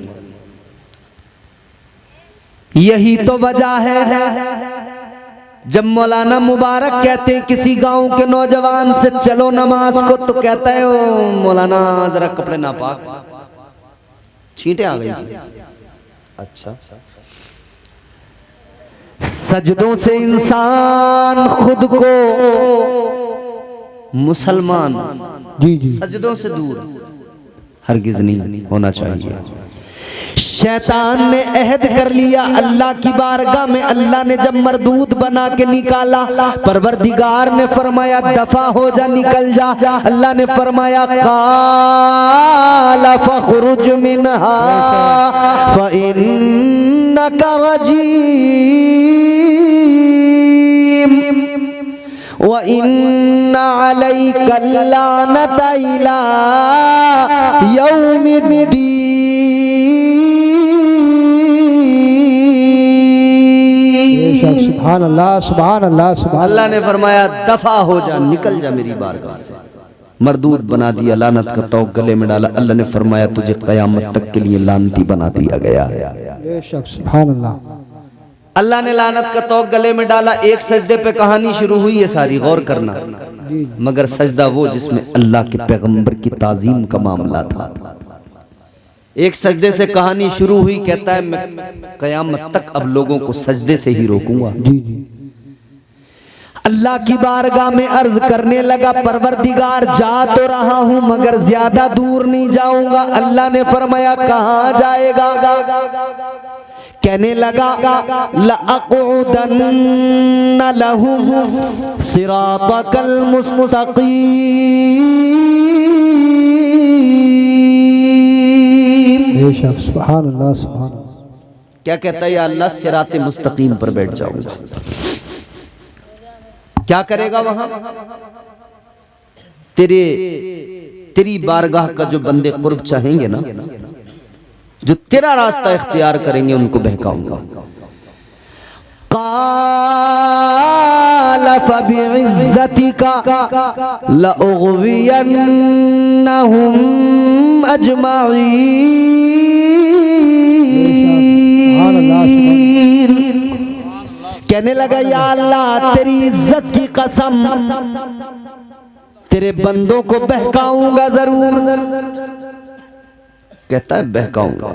यही तो वजह है जब मौलाना मुबारक कहते हैं किसी गांव के नौजवान से चलो नमाज को, तो कहता है ओ मौलाना जरा कपड़े नापाक, छींटे आ गई थी। अच्छा, सजदों से इंसान खुद को मुसलमान, जी जी सजदों से दूर हरगिज नहीं होना चाहिए। शैतान ने अहद कर लिया अल्लाह की बारगाह में। अल्लाह ने जब मरदूद बना के निकाला, परवरदिगार ने फरमाया दफा हो जा, निकल जा। अल्लाह ने फरमाया काला फखरुज मिनहा फइन्नका रजीम व इन्ना अलैका लानता इला यौमिद्दीन। सुभान अल्लाह सुभान अल्लाह सुभान अल्लाह ने फरमाया दफा हो जा, निकल जा मेरी बारगाह से। मरदूद बना दिया, लानत का तौक गले में डाला। अल्लाह ने फरमाया तुझे कयामत तक के लिए लानती बना दिया गया। बेशक सुभान अल्लाह। अल्लाह ने लानत का तौक गले में डाला। एक सजदे पे कहानी शुरू हुई है सारी, गौर करना। मगर सजदा वो जिसमें अल्लाह के पैगंबर की ताजीम का मामला था। एक सजदे से कहानी शुरू हुई, कहता है मैं कयामत तक अब लोगों को सजदे से ही रोकूंगा। जी जी अल्लाह की बारगाह में अर्ज करने लगा परवरदिगार जा तो रहा हूं मगर ज्यादा दूर नहीं जाऊंगा। अल्लाह ने फरमाया कहां जाएगा? कहने लगा लअक़उदन्न लहुम सिरातकल मुस्तक़ीम। बेशक सुभान अल्लाह सुभान अल्लाह। क्या कहता है या अल्लाह सिराते मुस्तकीम पर बैठ जाऊंगा। क्या करेगा वहां? तेरी बारगाह का जो बंदे कुर्ब चाहेंगे ना, जो तेरा रास्ता इख्तियार करेंगे, उनको बहकाऊंगा। क़ाल फ़बिइज़्ज़तिका लअग़वियन्नहुम अजमईन। कहने लगा, या अल्लाह तेरी इज्जत की कसम, तेरे बंदों को बहकाऊंगा जरूर। कहता है बहकाऊंगा,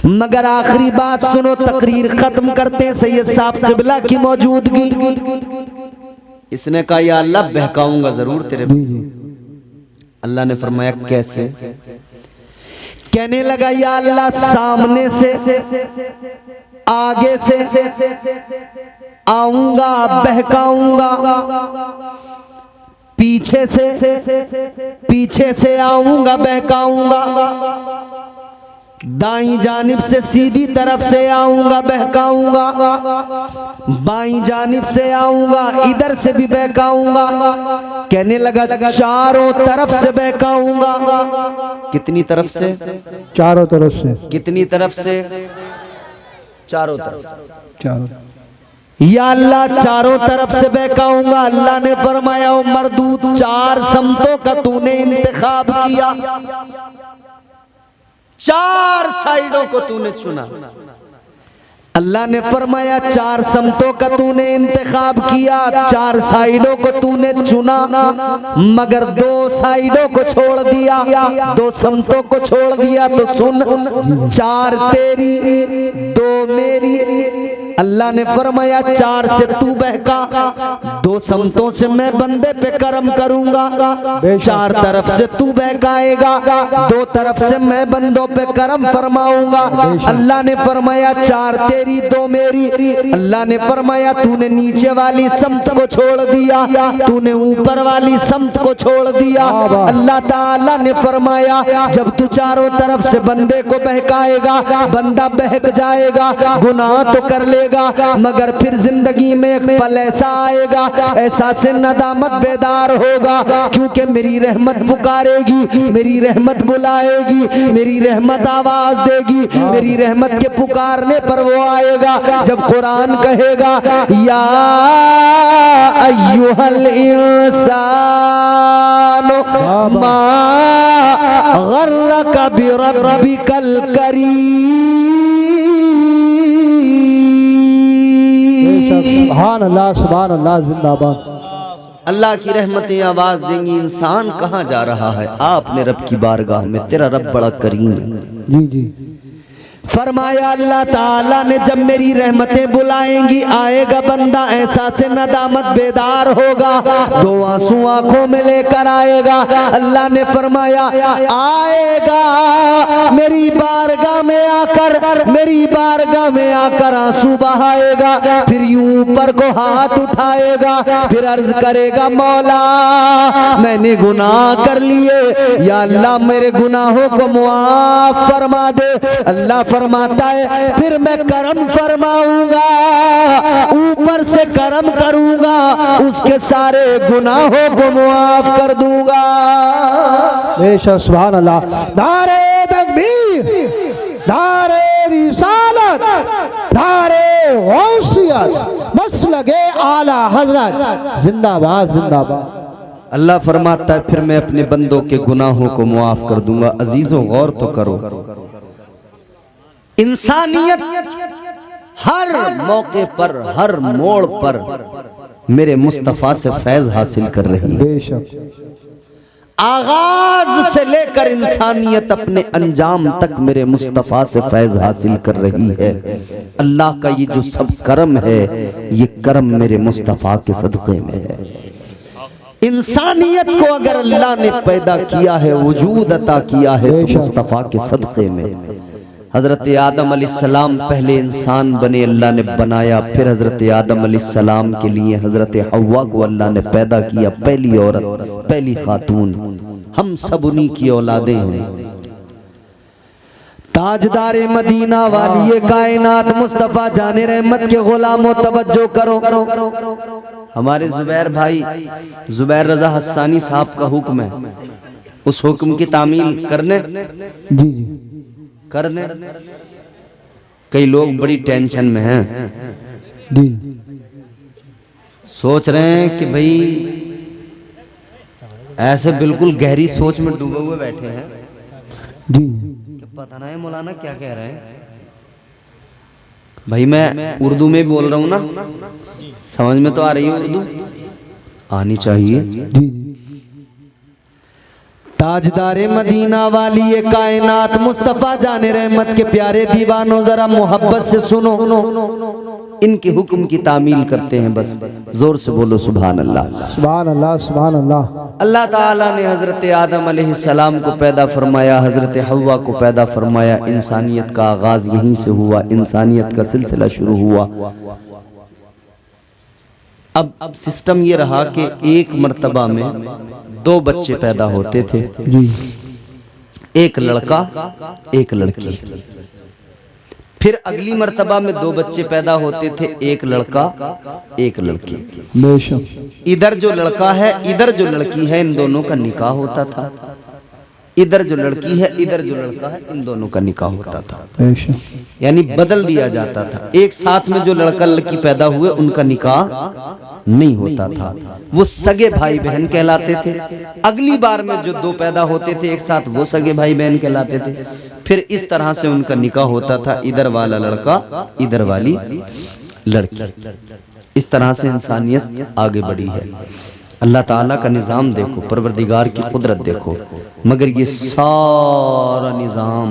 मगर आखिरी बात सुनो, तकरीर खत्म करते हैं सैयद साहब क़िबला की मौजूदगी। इसने कहा, या अल्लाह बहकाऊंगा जरूर तेरे। अल्लाह ने फरमाया कैसे? कहने लगा, या अल्लाह सामने से, आगे से आऊंगा, बहकाऊंगा, पीछे से आऊंगा, बहकाऊंगा, दाईं जानिब से सीधी तरफ से आऊंगा, बहकाऊंगा, बाईं जानिब से आऊंगा, इधर से भी बहकाऊंगा। कहने लगा, चारों तरफ से बहकाऊंगा। कितनी तरफ से? चारों तरफ से। कितनी तरफ से? चारों तरफ। चारों। या अल्लाह चारों तरफ से बहकाऊंगा। अल्लाह ने फरमाया, ओ मरदूद, 4 समतों का तूने इंतखाब किया, 4 साइडों को तूने चुना। अल्लाह ने फरमाया, 4 समतों का तूने इंतखाब किया, 4 साइडों को तूने चुना, मगर 2 साइडों को छोड़ दिया, 2 समतों को छोड़ दिया। तो सुन, 4 तेरी, 2 मेरी। अल्लाह ने फरमाया, 4 से तू बहका, 2 समतों से मैं बंदे पे करम करूंगा। 4 तरफ से तू बहकाएगा, 2 तरफ से मैं बंदों पे करम फरमाऊंगा। अल्लाह ने फरमाया, 4 तेरी, 2 मेरी। अल्लाह ने फरमाया, तूने नीचे वाली समत को छोड़ दिया, तूने ऊपर वाली समत को छोड़ दिया। अल्लाह ताला ने फरमाया, जब तू चारों तरफ से बंदे को बहकाएगा, बंदा बहक जाएगा, गुनाह तो कर लेगा, मगर फिर जिंदगी में एक पल ऐसा आएगा, ऐसा से नदामत बेदार होगा, क्योंकि मेरी रहमत पुकारेगी, मेरी रहमत बुलाएगी, मेरी रहमत आवाज देगी, मेरी रहमत के पुकारने पर वो आएगा। जब कुरान कहेगा, या अय्युहल इंसानो मा गर्रका बिरब्बिकल करीम। सुभान अल्लाह, सुभान अल्लाह, जिंदाबाद। अल्लाह की रहमतें आवाज देंगी, इंसान कहाँ जा रहा है? आपने रब की बारगाह में, तेरा रब बड़ा करीम है। जी जी। फरमाया, अल्लाह ताला ने जब मेरी रहमतें बुलाएंगी, आएगा बंदा ऐसा से नदामत बेदार होगा, 2 आंसू आंखों में लेकर आएगा। अल्लाह ने फरमाया, आएगा मेरी बारगाह में आकर, मेरी बारगाह में आकर आंसू बहाएगा, फिर यूं ऊपर को हाथ उठाएगा, फिर अर्ज करेगा, मौला मैंने गुनाह कर लिए, या अल्लाह मेरे गुनाहों को मुआफ फरमा दे। अल्लाह फरमाता है, फिर मैं करम फरमाऊंगा, ऊपर से करम करूंगा, उसके सारे गुनाहों को मुआफ कर दूंगा। बेशक, सुभान अल्लाह। नारे तकबीर, नारे रिसालत, नारे गौसियत, मसलके आला हजरत, जिंदाबाद, जिंदाबाद। अल्लाह फरमाता है, फिर मैं अपने बंदों के गुनाहों को मुआफ कर दूंगा। अजीजों, गौर तो करो, इंसानियत हर मौके पर, हर मोड़ पर मेरे मुस्तफा से फैज हासिल कर रही है। बेशक। आगाज से लेकर इंसानियत अपने अंजाम तक मेरे मुस्तफा से फैज हासिल कर रही है। अल्लाह का ये जो सब करम है, ये करम मेरे मुस्तफा के सदक़े में है। इंसानियत को अगर अल्लाह ने पैदा किया है, वजूद अता किया है, तो मुस्तफा के सदक़े में। हजरत आदम अलैहिस्सलाम पहले इंसान बने, अल्लाह ने बनाया, फिर हजरत आदम अलैहिस्सलाम के लिए हजरत हव्वा को अल्लाह ने पैदा किया, पहली औरत, पहली खातून। हम सब उन्हीं की औलादे हैं। ताजदारे मदीना वाली ये कायनात मुस्तफ़ा जाने रहमत के गुलामों तवज्जो करो। हमारे जुबैर भाई जुबैर रजा हस्सानी साहब का हुक्म है, उस हुक्म की तामील करने जी जी कर दें। कई लोग बड़ी टेंशन में हैं, जी सोच रहे हैं कि भाई ऐसे बिल्कुल गहरी सोच में डूबे हुए बैठे हैं जी कि पता नहीं मौलाना क्या कह रहे हैं। भाई मैं उर्दू में बोल रहा हूँ ना, समझ में तो आ रही है, उर्दू आनी चाहिए। जी ताजदारे मदीना वाली ये कायनात मुस्तफ़ा जाने रहमत के प्यारे दीवानों जरा मोहब्बत से सुनो, इनके हुक्म की तामील करते हैं, बस जोर से बोलो सुभान अल्लाह। सुभान अल्लाह सुभान अल्लाह। अल्लाह ताला ने हजरत आदम अलैहिस्सलाम को पैदा फरमाया, हजरत हव्वा को पैदा फरमाया। इंसानियत का आगाज यहीं से हुआ, इंसानियत का सिलसिला शुरू हुआ। अब सिस्टम ये रहा कि एक मर्तबा में दो बच्चे पैदा होते थे, जी एक लड़का एक लड़की। फिर अगली मर्तबा में दो बच्चे पैदा होते थे, एक लड़का एक लड़की। बेशक इधर जो लड़का है इधर जो लड़की है, इन दोनों का निकाह होता था। इधर जो लड़की है इधर जो लड़का है, इन दोनों का निकाह होता था। बेशक यानी बदल दिया जाता था। एक साथ में जो लड़का लड़की पैदा हुए उनका निकाह नहीं होता था, वो सगे भाई बहन कहलाते थे। अगली बार में जो दो पैदा होते थे एक साथ, वो सगे भाई बहन कहलाते थे। फिर इस तरह से उनका निकाह होता था, इधर वाला लड़का इधर वाली लड़की। इस तरह से इंसानियत आगे बढ़ी है। अल्लाह ताला का निज़ाम देखो, परवरदिगार की कुदरत देखो। मगर ये सारा निज़ाम,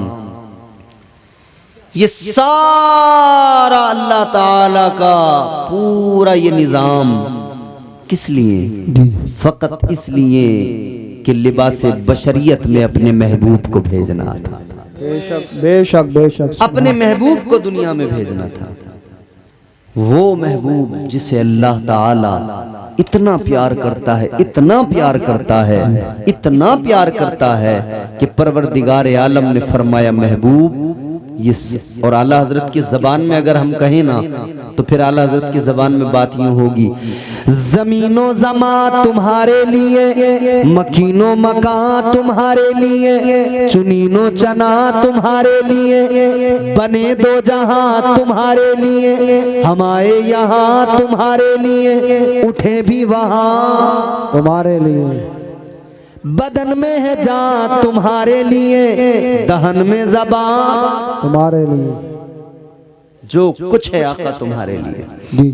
ये सारा अल्लाह ताला का पूरा ये निज़ाम किस लिए? फकत इसलिए कि लिबास बशरियत में अपने महबूब को भेजना था। बेशक बेशक बेशक। अपने महबूब को दुनिया में भेजना था। वो महबूब जिसे अल्लाह ताला इतना प्यार करता है, इतना प्यार करता है, इतना प्यार करता है कि परवरदिगार आलम ने फरमाया महबूब ये। और आला हजरत की जबान में अगर हम कहें ना तो फिर आला हजरत की जबान में बात यूं होगी, जमीनो जमा तुम्हारे लिए, मकीनो मकान तुम्हारे लिए, चुनीनो चना तुम्हारे लिए, बने दो जहां तुम्हारे लिए, हमारे यहाँ तुम्हारे लिए, उठे भी वहां तुम्हारे लिए, बदन में है जान तुम्हारे लिए, दहन में ज़बान तुम्हारे लिए, जो कुछ है आका तुम्हारे लिए। जी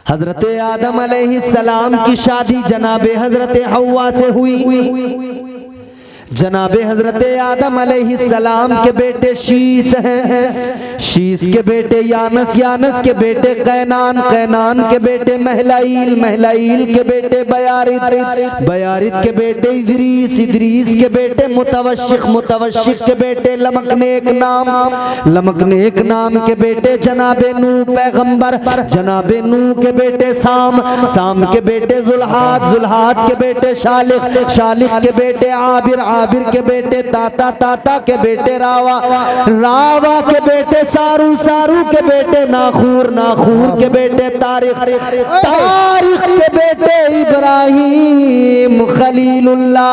हजरत आदम अलैहिस्सलाम की शादी जनाबे हजरत हव्वा से हुई। जनाबे हजरत आदम अलैहिस्सलाम के बेटे शीश हैं, शीश के बेटे यानस, यानस के बेटे कैनान, कैनान के बेटे महलाइल, महलाइल के बेटे बयारित, बयारित के बेटे इदरीस, इदरीस के बेटे मुतवश्शिक, मुतवश्शिक के बेटे लमकनेक नाम, लमकनेक नाम के बेटे जनाबे नूह पैगंबर, जनाबे नूह के बेटे साम, साम के बेटे जुल्हाद, जुल्हाद के बेटे शालिक, शालिक के बेटे आबिर, आबिर के बेटे ताता, ताता के बेटे रावा, रावा के बेटे सारू, सारू के बेटे नाखूर, नाखूर के बेटे तारिक, तारिक के बेटे इब्राहिम खलीलुल्लाह।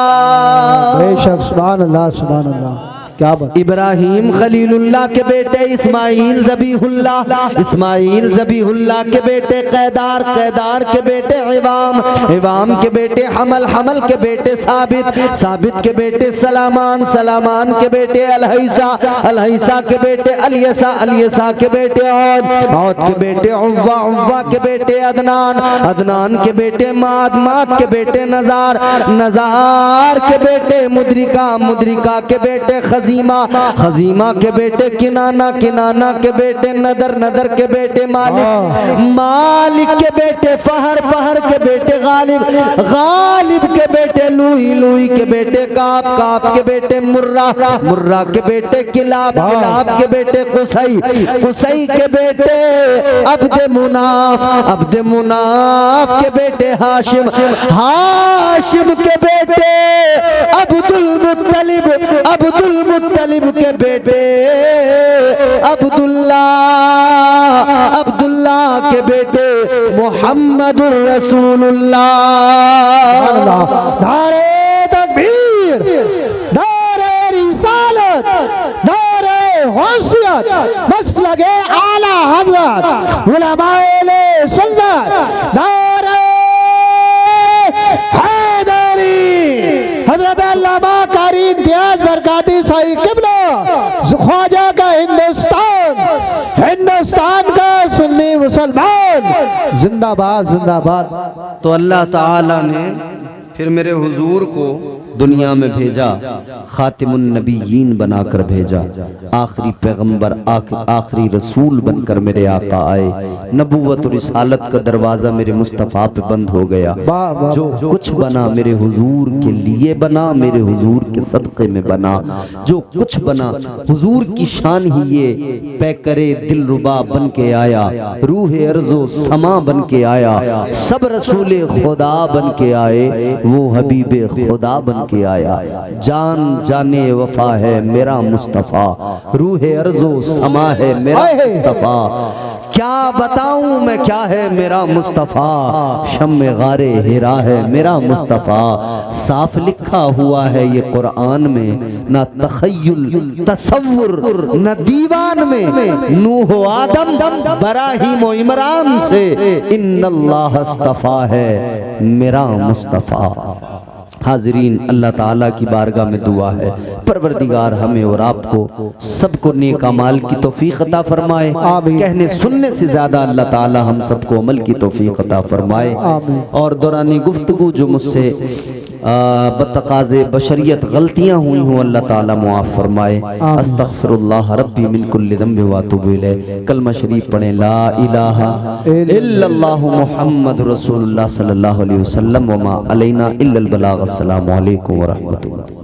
बेशक सुभान अल्लाह सुभान अल्लाह। क्या बात। इब्राहिम खलीलुल्लाह के बेटे इस्माइल ज़बीहुल्लाह, इस्माइल ज़बीहुल्लाह के बेटे कैदार, कैदार के बेटे इवाम, इवाम के बेटे हमल, हमल के बेटे साबित, साबित के बेटे सलामान, सलामान के बेटे अलहैसा, अलहैसा के बेटे अलियसा, अलियसा के बेटे औद, औद के बेटे उव्वा, उव्वा के बेटे अदनान, अदनान के बेटे माद, माद के बेटे नजार, नजार के बेटे मुद्रिका, मुद्रिका के बेटे खजीमा, खजीमा के बेटे किनाना, किनाना के बेटे नदर, नदर के बेटे मालिक, मालिक के बेटे फहर, फहर के बेटे गालिब, गालिब के बेटे लुई, लुई के बेटे काप, काप के बेटे मुर्रा, मुर्रा के बेटे किलाब, किलाब के बेटे कुसई, कुसई के बेटे अब्द मुनाफ, अब्द मुनाफ के बेटे हाशिम, हाशिम के बेटे अब्दुल मुत्तलिब, अब्दुल मुत्तलिब के बेटे अब्दुल्ला, अब्दुल्ला के बेटे मोहम्मदुर रसूलुल्लाह। नारे तकबीर, नारे रिसालत, नारे होशियत, मसलके आला हज़रत उलमाए सुन्नत, नारे हैदरी हज़रत अल्लामा कारी इम्तियाज बरकाती साहिब क़िबला ख्वाजा का हिंदुस्तान, हिंदुस्तान का सुन्नी मुसलमान जिंदाबाद जिंदाबाद। तो अल्लाह ताला ने फिर मेरे हुजूर को दुनिया में भेजा, खातिमुन नबीयीन बनाकर भेजा, आखिरी पैगंबर आखिरी रसूल बनकर मेरे आका आए। नबूवत और रिसालत का दरवाजा मेरे मुस्तफ़ा पे बंद हो गया। जो कुछ बना मेरे हुजूर के लिए बना, मेरे हुजूर के सदक़े में बना। जो कुछ बना हुजूर की शान ही ये पैकरे दिलरुबा बन के आया, रूह अर्ज़ो समा बन के आया, सब रसूल खुदा बन के आए, वो हबीब खुदा बन के आया। जान जाने वफा है मेरा मुस्तफ़ा, रूह अर्ज़ो समा है मेरा मुस्तफ़ा। क्या बताऊं मैं क्या है मेरा मुस्तफ़ा, शम्मे गारे हिरा है मेरा मुस्तफ़ा। साफ लिखा हुआ है ये कुरान में, ना तखय्युल तसव्वुर न दीवान में। नूह आदम बराहीम व इमरान से इन्नल्लाह अस्तफ़ा है मेरा मुस्तफ़ा। हाज़रीन, अल्लाह ताला की बारगाह में दुआ है, परवरदिगार हमें और आपको सबको नेक अमाल की तौफीक अता फरमाए। कहने सुनने से ज़्यादा अल्लाह ताला हम सबको अमल की तौफीक अता फरमाए। और दौरानी गुफ्तगू जो मुझसे बतकाज़े बशरियत गलतियाँ हुई हों, अल्लाह ताला मुआफ़ फरमाए। अस्तग़फिरुल्लाह रब्बी मिन कुल्लि ज़ंबि व अतूबु इलैह। कलमा शरीफ पढ़ें, ला इलाहा इल्लल्लाहु मुहम्मदुर रसूलुल्लाह सल्लल्लाहु अलैहि वसल्लम व मा अलैना इल्लल बलाग। अस्सलामु अलैकुम व रहमतुल्लाह।